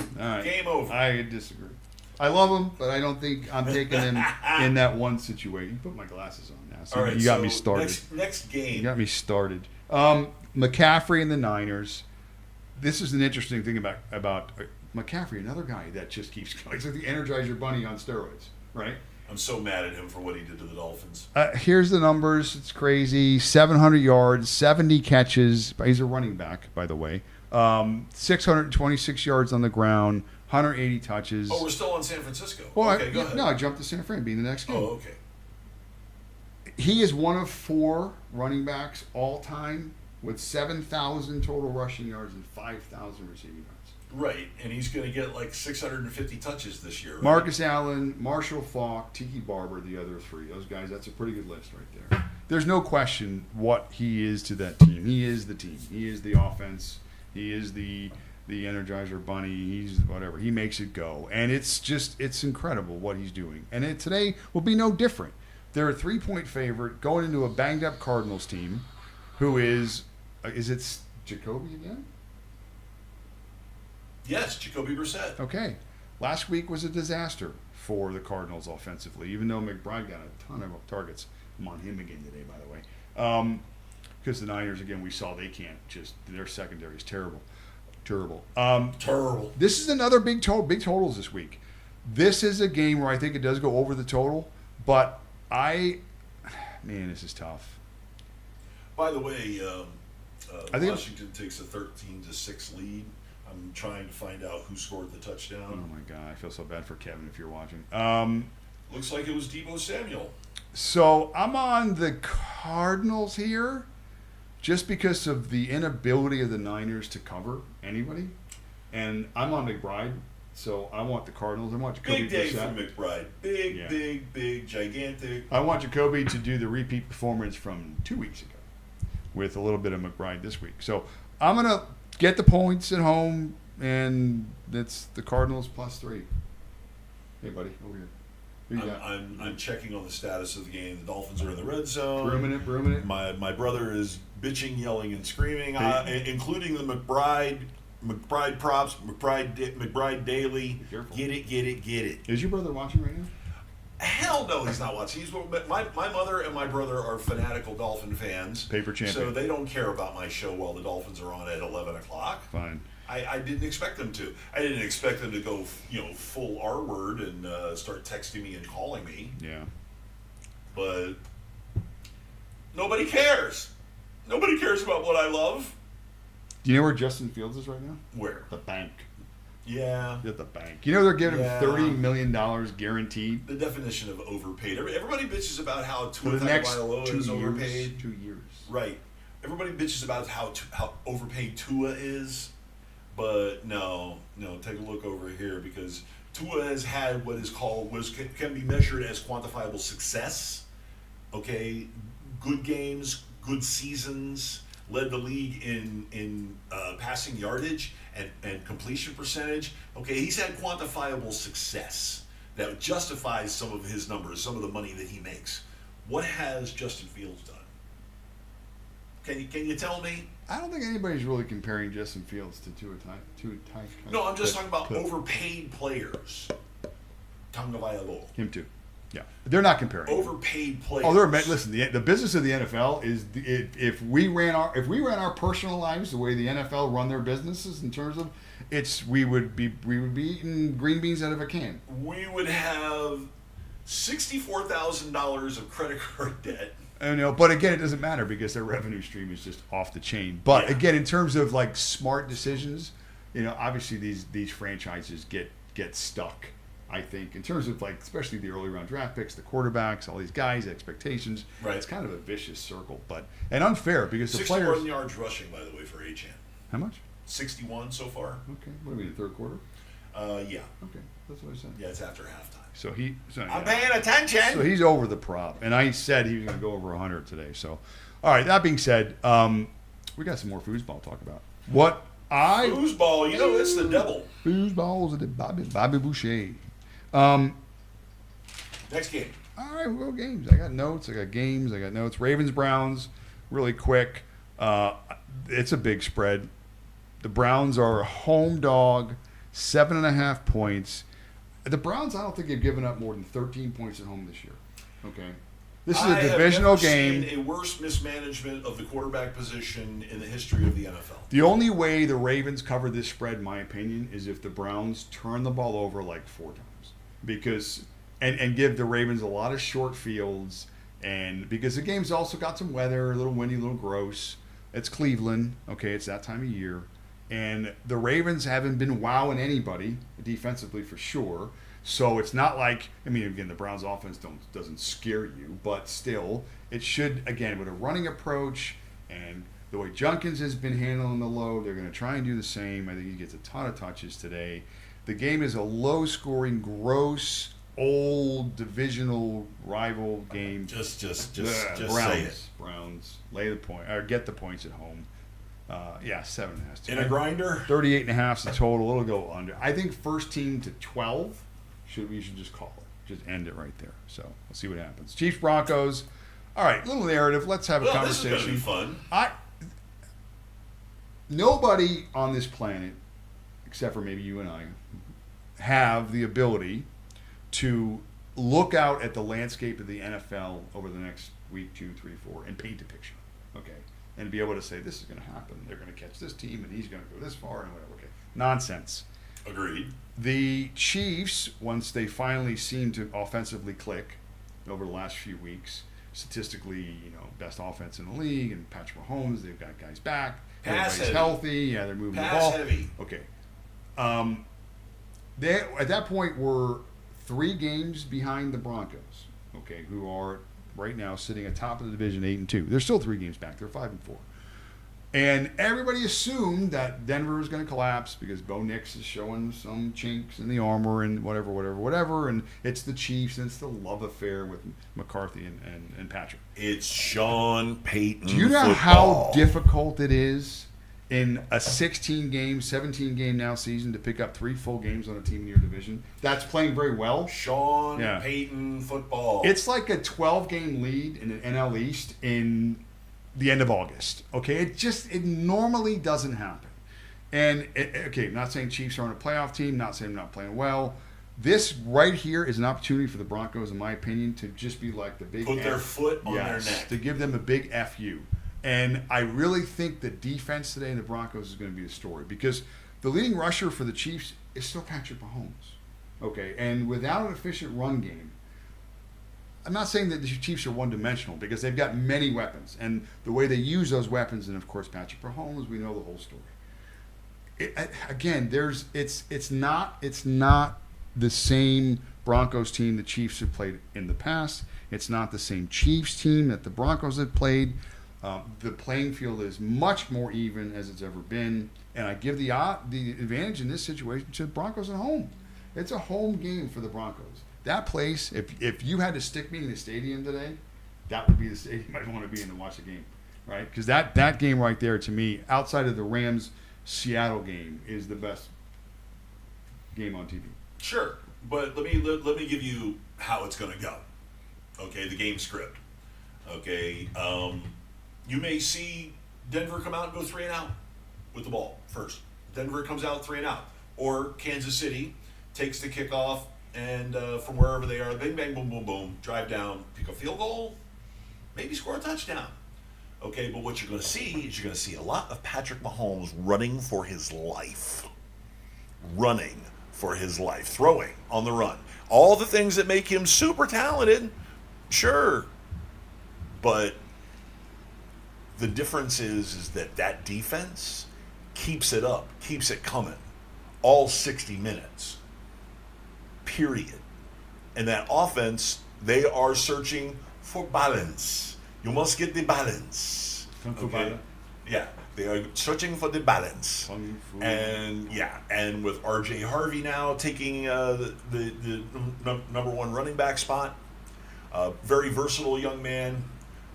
game over. I disagree. I love him, but I don't think I'm taking him in that one situation. You put my glasses on now, All right, you got me started. Next game. You got me started. McCaffrey and the Niners. This is an interesting thing about McCaffrey, another guy that just keeps going. It's like the Energizer Bunny on steroids, right? I'm so mad at him for what he did to the Dolphins. Here's the numbers. It's crazy. 700 yards, 70 catches. He's a running back, by the way. 626 yards on the ground, 180 touches. Oh, we're still on San Francisco. Well, okay, go ahead. No, I jumped to San Fran being the next game. Oh, okay. He is one of 4 running backs all time with 7,000 total rushing yards and 5,000 receiving yards. Right, and he's going to get like 650 touches this year. Right? Marcus Allen, Marshall Faulk, Tiki Barber, the other 3. Those guys, that's a pretty good list right there. There's no question what he is to that team. He is the team. He is the offense. He is the Energizer Bunny. He's whatever. He makes it go. And it's incredible what he's doing. And today will be no different. They're a 3-point favorite going into a banged-up Cardinals team who is it Jacoby again? Yes, Jacoby Brissett. Okay. Last week was a disaster for the Cardinals offensively, even though McBride got a ton of targets. I'm on him again today, by the way. Because the Niners, again, we saw they can't their secondary is terrible. Terrible. This is another big totals this week. This is a game where I think it does go over the total, but this is tough. By the way, I think Washington takes a 13-6 lead. I'm trying to find out who scored the touchdown. Oh my God, I feel so bad for Kevin if you're watching. Looks like it was Deebo Samuel. So I'm on the Cardinals here, just because of the inability of the Niners to cover anybody, and I'm on McBride, so I want the Cardinals. I want Jacoby Big day Brissett. for McBride. Big, gigantic. I want Jacoby to do the repeat performance from 2 weeks ago, with a little bit of McBride this week. So I'm gonna get the points at home, and it's the Cardinals +3. Hey, buddy, over here. I'm checking on the status of the game. The Dolphins are in the red zone. Brooming it. My brother is bitching, yelling, and screaming, including the McBride props, McBride Daily. Get it. Is your brother watching right now? Hell no, he's not watching. My mother and my brother are fanatical Dolphin fans. Paper champion. So they don't care about my show while the Dolphins are on at 11 o'clock. Fine. I didn't expect them to. I didn't expect them to go, full R word and start texting me and calling me. Yeah. But nobody cares. Nobody cares about what I love. Do you know where Justin Fields is right now? Where? The bank. Yeah. At the bank. You know they're giving him $30 million guaranteed. The definition of overpaid. Everybody bitches about how For Tua the next Tagovailoa 2 is years. overpaid. 2 years. Right. Everybody bitches about how overpaid Tua is. But no, take a look over here, because Tua has had what can be measured as quantifiable success. Okay, good games, good seasons, led the league in passing yardage and completion percentage. Okay, he's had quantifiable success that justifies some of his numbers, some of the money that he makes. What has Justin Fields done? Can you tell me? I don't think anybody's really comparing Justin Fields to Tua. No, I'm just talking about overpaid players. Tagovailoa. Him too. Yeah, they're not comparing. Overpaid players. Oh, listen. The business of the NFL is if we ran our personal lives the way the NFL run their businesses in terms of we would be eating green beans out of a can. We would have $64,000 of credit card debt. But again, it doesn't matter because their revenue stream is just off the chain. But again, in terms of like smart decisions, obviously these franchises get stuck. I think in terms of like especially the early round draft picks, the quarterbacks, all these guys, expectations. Right. It's kind of a vicious circle, and unfair because the players. 61 yards rushing, by the way, for Achane. How much? 61 so far. Okay. What do you mean, the third quarter? Yeah. Okay, that's what I said. Yeah, it's after halftime. So I'm paying attention. So he's over the prop, and I said he was going to go over 100 today. So, all right. That being said, we got some more foosball to talk about. Foosball, it's the devil. Foosball's at the Bobby Boucher. Next game. All right, we'll go games. I got notes. I got games. I got notes. Ravens Browns, really quick. It's a big spread. The Browns are a home dog, 7.5 points. The Browns, I don't think they've given up more than 13 points at home this year. Okay. This is a divisional game. I have never seen a worse mismanagement of the quarterback position in the history of the NFL. The only way the Ravens cover this spread, in my opinion, is if the Browns turn the ball over like 4 times, because and give the Ravens a lot of short fields, and because the game's also got some weather, a little windy, a little gross. It's Cleveland, okay, it's that time of year, and the Ravens haven't been wowing anybody defensively for sure. So it's not like, I mean, again, the Browns' offense doesn't scare you, but still, it should, again, with a running approach and the way Junkins has been handling the load, they're going to try and do the same. I think he gets a ton of touches today. The game is a low-scoring, gross, old, divisional rival game. Just say it. Browns, lay the point, or get the points at home. 7.5. In a grinder? 38.5 is the total. It'll go under. I think first team to 12. We should just call it. Just end it right there. So we'll see what happens. Chiefs Broncos. All right, little narrative. Let's have a conversation. This is gonna be fun. Nobody on this planet, except for maybe you and I, have the ability to look out at the landscape of the NFL over the next week, 2, 3, 4, and paint a picture. Okay, and be able to say this is going to happen. They're going to catch this team, and he's going to go this far, and whatever. Okay, nonsense. Agreed. The Chiefs, once they finally seem to offensively click over the last few weeks, statistically, best offense in the league, and Patrick Mahomes, they've got guys back. Everybody's healthy. Yeah, they're moving the ball. Heavy. Okay. They, at that point, were 3 games behind the Broncos, okay, who are right now sitting atop of the division 8-2. They're still 3 games back. They're 5-4. And everybody assumed that Denver was going to collapse because Bo Nix is showing some chinks in the armor and whatever. And it's the Chiefs, and it's the love affair with McCarthy and Patrick. It's Sean Payton. Do you know how difficult it is in a 16-game, 17-game now season to pick up 3 full games on a team in your division that's playing very well? Sean Payton football. It's like a 12-game lead in an NL East in the end of August. Okay, it normally doesn't happen. And not saying Chiefs aren't a playoff team, not saying they're not playing well. This right here is an opportunity for the Broncos, in my opinion, to just be like the big put their foot on their neck, to give them a big FU. And I really think the defense today in the Broncos is going to be the story, because the leading rusher for the Chiefs is still Patrick Mahomes. Okay, and without an efficient run game, I'm not saying that the Chiefs are one-dimensional, because they've got many weapons, and the way they use those weapons, and of course Patrick Mahomes, we know the whole story. It's not the same Broncos team the Chiefs have played in the past. It's not the same Chiefs team that the Broncos have played. The playing field is much more even as it's ever been, and I give the advantage in this situation to the Broncos at home. It's a home game for the Broncos. That place, if you had to stick me in the stadium today, that would be the stadium I'd want to be in to watch the game, right? Because that game right there, to me, outside of the Rams-Seattle game, is the best game on TV. Sure, but let me give you how it's going to go. Okay, the game script. Okay, you may see Denver come out and go 3-and-out with the ball first. Denver comes out 3-and-out, or Kansas City takes the kickoff. And from wherever they are, bing, bang, boom, boom, boom, drive down, pick a field goal, maybe score a touchdown. Okay, but what you're going to see is you're going to see a lot of Patrick Mahomes running for his life. Throwing on the run. All the things that make him super talented, sure. But the difference is that defense keeps it up, keeps it coming, all 60 minutes. Period. And that offense, they are searching for balance. You must get the balance. Okay? Yeah, they are searching for the balance. And with R.J. Harvey now taking the number 1 running back spot, very versatile young man,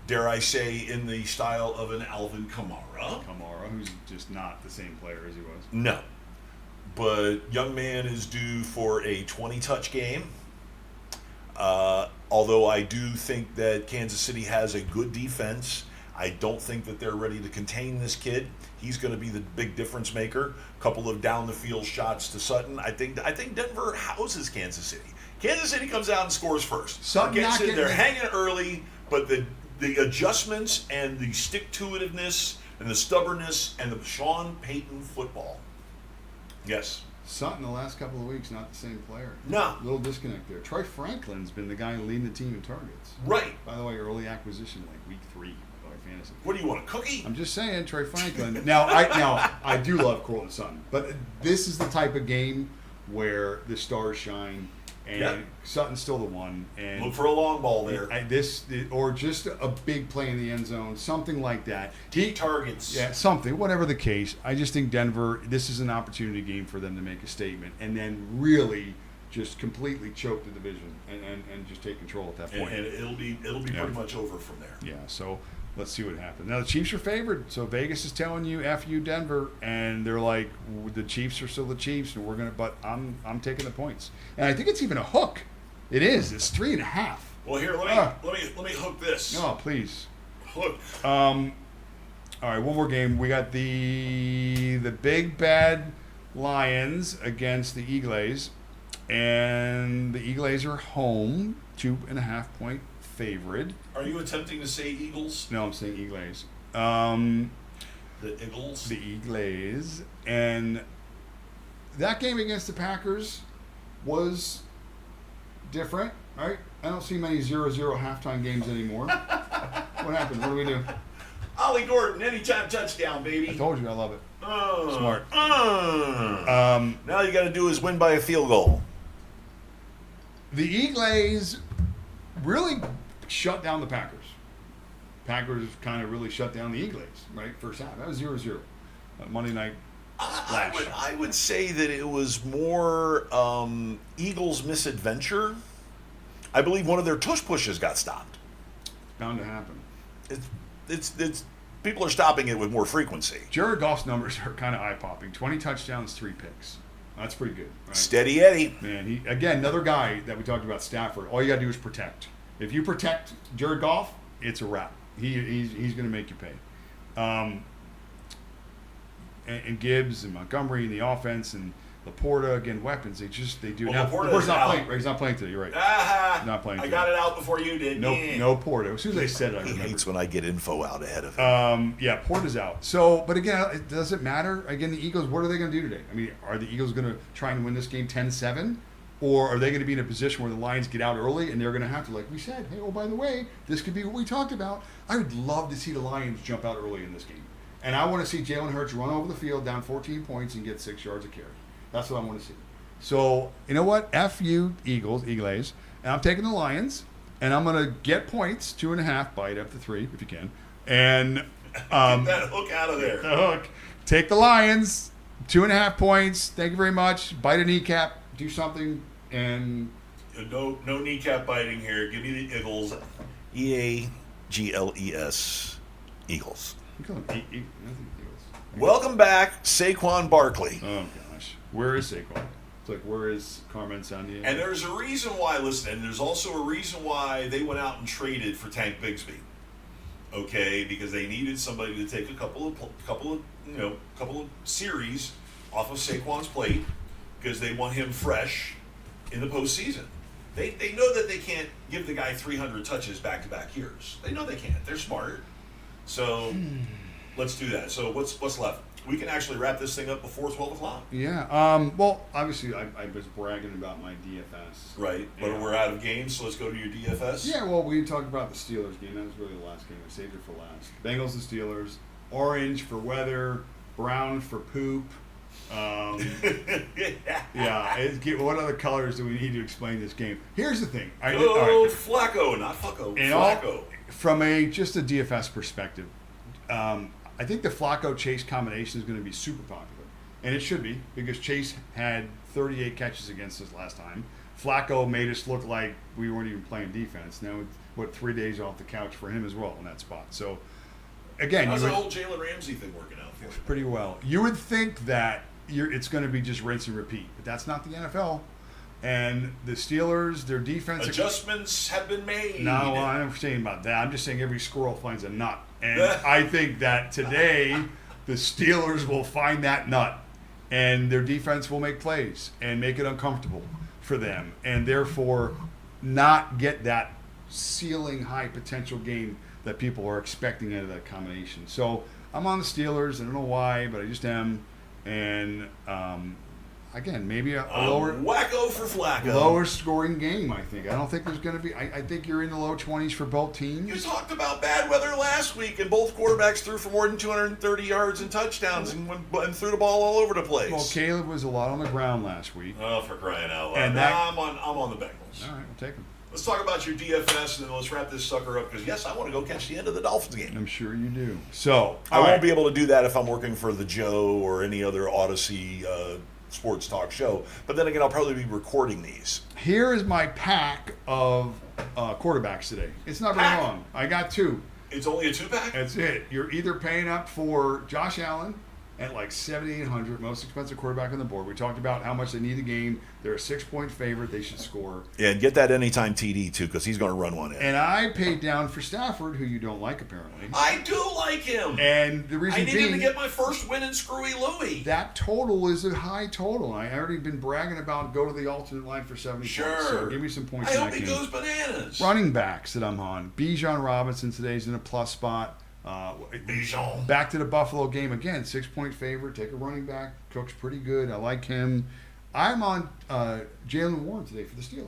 dare I say, in the style of an Alvin Kamara. Who's just not the same player as he was. No. But young man is due for a 20-touch game. Although I do think that Kansas City has a good defense, I don't think that they're ready to contain this kid. He's going to be the big difference maker. A couple of down-the-field shots to Sutton. I think Denver houses Kansas City. Kansas City comes out and scores first. They're hanging early. but the adjustments and the stick-to-itiveness and the stubbornness and the Sean Payton football. Yes. Sutton the last couple of weeks, not the same player. No. Little disconnect there. Troy Franklin's been the guy leading the team in targets. Right. By the way, early acquisition, like week 3 of our fantasy. What do you want, a cookie? I'm just saying, Troy Franklin. Now I do love Cortland Sutton, but this is the type of game where the stars shine, and Yep. Sutton's still the one. And Look for a long ball there. or just a big play in the end zone, something like that. Deep targets. Yeah, something, whatever the case. I just think Denver, this is an opportunity game for them to make a statement and then really just completely choke the division and just take control at that point. And it'll be pretty much over from there. Yeah, so let's see what happens. Now the Chiefs are favored, so Vegas is telling you F you Denver, and they're like, the Chiefs are still the Chiefs, and but I'm taking the points. And I think it's even a hook. It is. It's 3.5. Well, here, let me hook this. Oh, please. Hook. All right, one more game. We got the big bad Lions against the Eagles, and the Eagles are home, 2.5 point favorite. Are you attempting to say Eagles? No, I'm saying Eagles. The Eagles? The Eagles. And that game against the Packers was different, right? I don't see many 0-0 halftime games anymore. What happened? What do we do? Ollie Gordon, anytime touchdown, baby. I told you, I love it. Oh, Smart. Now you got to do is win by a field goal. The Eagles really shut down the Packers. Packers kind of really shut down the Eagles, right? First half. That was 0-0. Monday night splash. I would say that it was more Eagles' misadventure. I believe one of their tush pushes got stopped. Bound to happen. It's people are stopping it with more frequency. Jared Goff's numbers are kind of eye-popping. 20 touchdowns, 3 picks. That's pretty good. Right? Steady Eddie. Man, he again, another guy that we talked about, Stafford. All you got to do is protect. If you protect Jared Goff, it's a wrap. He's going to make you pay. And Gibbs and Montgomery and the offense and Laporta, again, weapons. They do. Well, now, Laporta's not out. playing. Right? He's not playing today. You're right. Not playing I today. got it out before you did. No Porta. As soon as I said it, I He remembered. hates when I get info out ahead of him. Yeah, Porta's out. So, but again, it doesn't matter. Again, the Eagles, what are they going to do today? I mean, are the Eagles going to try and win this game 10-7? Or are they going to be in a position where the Lions get out early and they're going to have to, like we said, hey, oh, by the way, this could be what we talked about. I would love to see the Lions jump out early in this game. And I want to see Jalen Hurts run over the field down 14 points and get 6 yards of carry. That's what I want to see. So, you know what? F you, Eagles. And I'm taking the Lions, and I'm going to get points, 2.5, bite up to 3 if you can. And Get that hook out of there. the hook. Take the Lions, 2.5 points. Thank you very much. Bite a kneecap, do something, and No kneecap biting here. Give me the Eagles. EAGLES. Eagles. you call them I think Eagles. Welcome back, Saquon Barkley. Oh gosh, where is Saquon? It's like, where is Carmen Sandiego? And there's a reason why, listen, and there's also a reason why they went out and traded for Tank Bigsby. Okay, because they needed somebody to take a couple of series off of Saquon's plate because they want him fresh in the postseason. They know that they can't give the guy 300 touches back-to-back years. They know they can't. They're smart. So let's do that. So what's left? We can actually wrap this thing up before 12 o'clock. Yeah. Well, obviously, I was bragging about my DFS. Right. But Yeah. we're out of games, so let's go to your DFS. Yeah, well, we talked about the Steelers game. That was really the last game. I saved it for last. Bengals and Steelers. Orange for weather. Brown for poop. Yeah. What other colors do we need to explain this game? Here's the thing. All right. Flacco, not Fucko. In Flacco. From just a DFS perspective, I think the Flacco Chase combination is going to be super popular, and it should be because Chase had 38 catches against us last time. Flacco made us look like we weren't even playing defense. Now, 3 days off the couch for him as well in that spot. So, again, how's the whole Jalen Ramsey thing working out for you? pretty well. You would think that it's going to be just rinse and repeat, but that's not the NFL. And the Steelers, their defense... Adjustments have been made. No, I'm not saying about that. I'm just saying every squirrel finds a nut. And I think that today the Steelers will find that nut. And their defense will make plays and make it uncomfortable for them. And therefore not get that ceiling, high potential game that people are expecting out of that combination. So I'm on the Steelers. I don't know why, but I just am. And again, maybe a lower wacko for Flacco. Lower scoring game, I think. I don't think there's going to be. I think you're in the low 20s for both teams. You talked about bad weather last week, and both quarterbacks threw for more than 230 yards and touchdowns and threw the ball all over the place. Well, Caleb was a lot on the ground last week. Oh, for crying out loud. And I'm on the Bengals. All right, we'll take them. Let's talk about your DFS, and then let's wrap this sucker up, because, yes, I want to go catch the end of the Dolphins game. I'm sure you do. So I won't be able to do that if I'm working for the Joe or any other Odyssey sports talk show. But then again, I'll probably be recording these. Here is my pack of quarterbacks today. It's not very long. I got 2. It's only a 2-pack? That's it. You're either paying up for Josh Allen at like 7,800, most expensive quarterback on the board. We talked about how much they need the game. They're a 6-point favorite. They should score. Yeah, and get that anytime TD, too, because he's going to run one in. And I paid down for Stafford, who you don't like, apparently. I do like him. And the reason I needed being, to get my first win in Screwy Louie. that total is a high total. I already been bragging about go to the alternate line for 70 Sure. points. So give me some points I in hope that he game. goes bananas. Running backs that I'm on. Bijan Robinson today's in a plus spot. Bijan. Back to the Buffalo game again. 6-point favorite. Take a running back. Cook's pretty good. I like him. I'm on Jalen Warren today for the Steelers.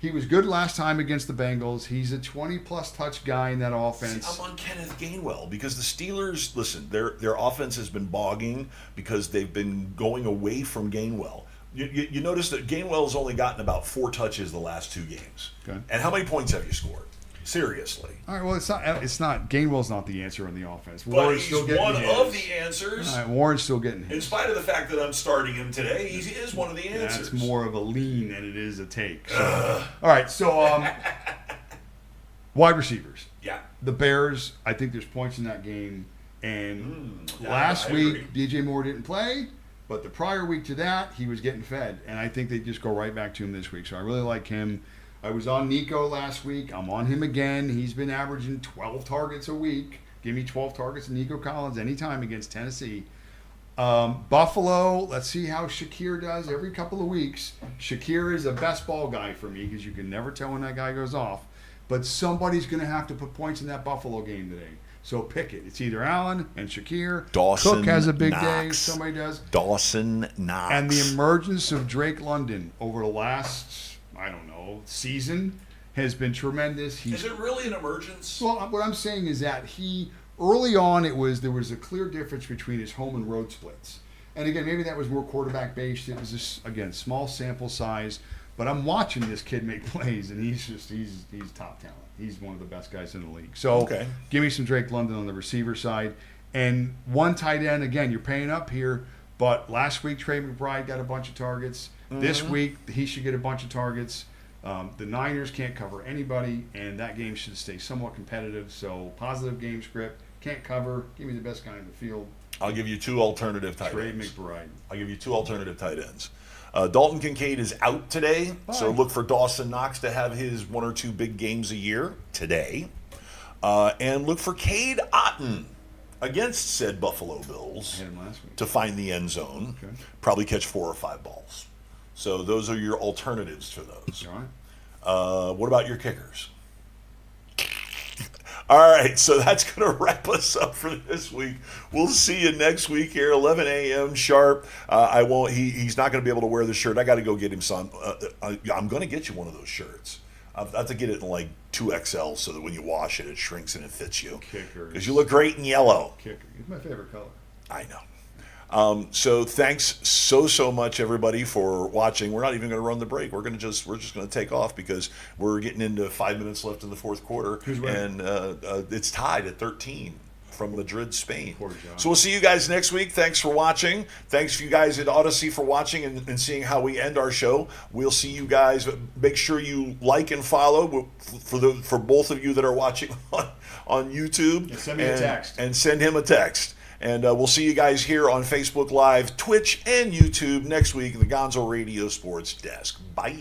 He was good last time against the Bengals. He's a 20-plus touch guy in that offense. See, I'm on Kenneth Gainwell because the Steelers, listen, their offense has been bogging because they've been going away from Gainwell. You notice that Gainwell's only gotten about 4 touches the last 2 games. Okay. And how many points have you scored? Seriously. All right, well, it's not. Gainwell's not the answer on the offense. But Warren's he's still getting one his. of the answers. All right, Warren's still getting his. In spite of the fact that I'm starting him today, he is one of the answers. That's more of a lean than it is a take. So. All right, so wide receivers. Yeah. The Bears, I think there's points in that game. And last week, DJ Moore didn't play, but the prior week to that, he was getting fed. And I think they just go right back to him this week. So I really like him. I was on Nico last week. I'm on him again. He's been averaging 12 targets a week. Give me 12 targets in Nico Collins anytime against Tennessee. Buffalo, let's see how Shakir does every couple of weeks. Shakir is a best ball guy for me because you can never tell when that guy goes off. But somebody's going to have to put points in that Buffalo game today. So pick it. It's either Allen and Shakir. Dawson Cook has a big Knox. day. Somebody does. Dawson Knox. And the emergence of Drake London over the last, I don't know, season has been tremendous. Is it really an emergence? Well, what I'm saying is that early on there was a clear difference between his home and road splits. And again, maybe that was more quarterback based. It was just, again, small sample size. But I'm watching this kid make plays, and he's top talent. He's one of the best guys in the league. So Give me some Drake London on the receiver side. And one tight end, again, you're paying up here. But last week, Trey McBride got a bunch of targets. Mm-hmm. This week, he should get a bunch of targets. The Niners can't cover anybody, and that game should stay somewhat competitive. So positive game script. Can't cover. Give me the best guy in the field. I'll give you 2 alternative tight Trey ends. McBride. I'll give you 2 alternative tight ends. Dalton Kincaid is out today, so look for Dawson Knox to have his 1 or 2 big games a year today. And look for Cade Otton against said Buffalo Bills I had him last week. to find the end zone. Okay. Probably catch 4 or 5 balls. So those are your alternatives for those. All right. What about your kickers? All right, so that's going to wrap us up for this week. We'll see you next week here, 11 a.m. sharp. I won't. He's not going to be able to wear the shirt. I got to go get him some. I'm going to get you one of those shirts. I have to get it in like 2XL so that when you wash it, it shrinks and it fits you. Kickers. Because you look great in yellow. Kicker. It's my favorite color. I know. So thanks so much, everybody, for watching. We're not even going to run the break. We're just going to take off because we're getting into 5 minutes left in the fourth quarter, and it's tied at 13 from Madrid, Spain. So we'll see you guys next week. Thanks for watching. Thanks for you guys at Odyssey for watching and seeing how we end our show. We'll see you guys. Make sure you like and follow for both of you that are watching on YouTube. Send me a text. And send him a text. And we'll see you guys here on Facebook Live, Twitch, and YouTube next week in the Gonzo Radio Sports Desk. Bye.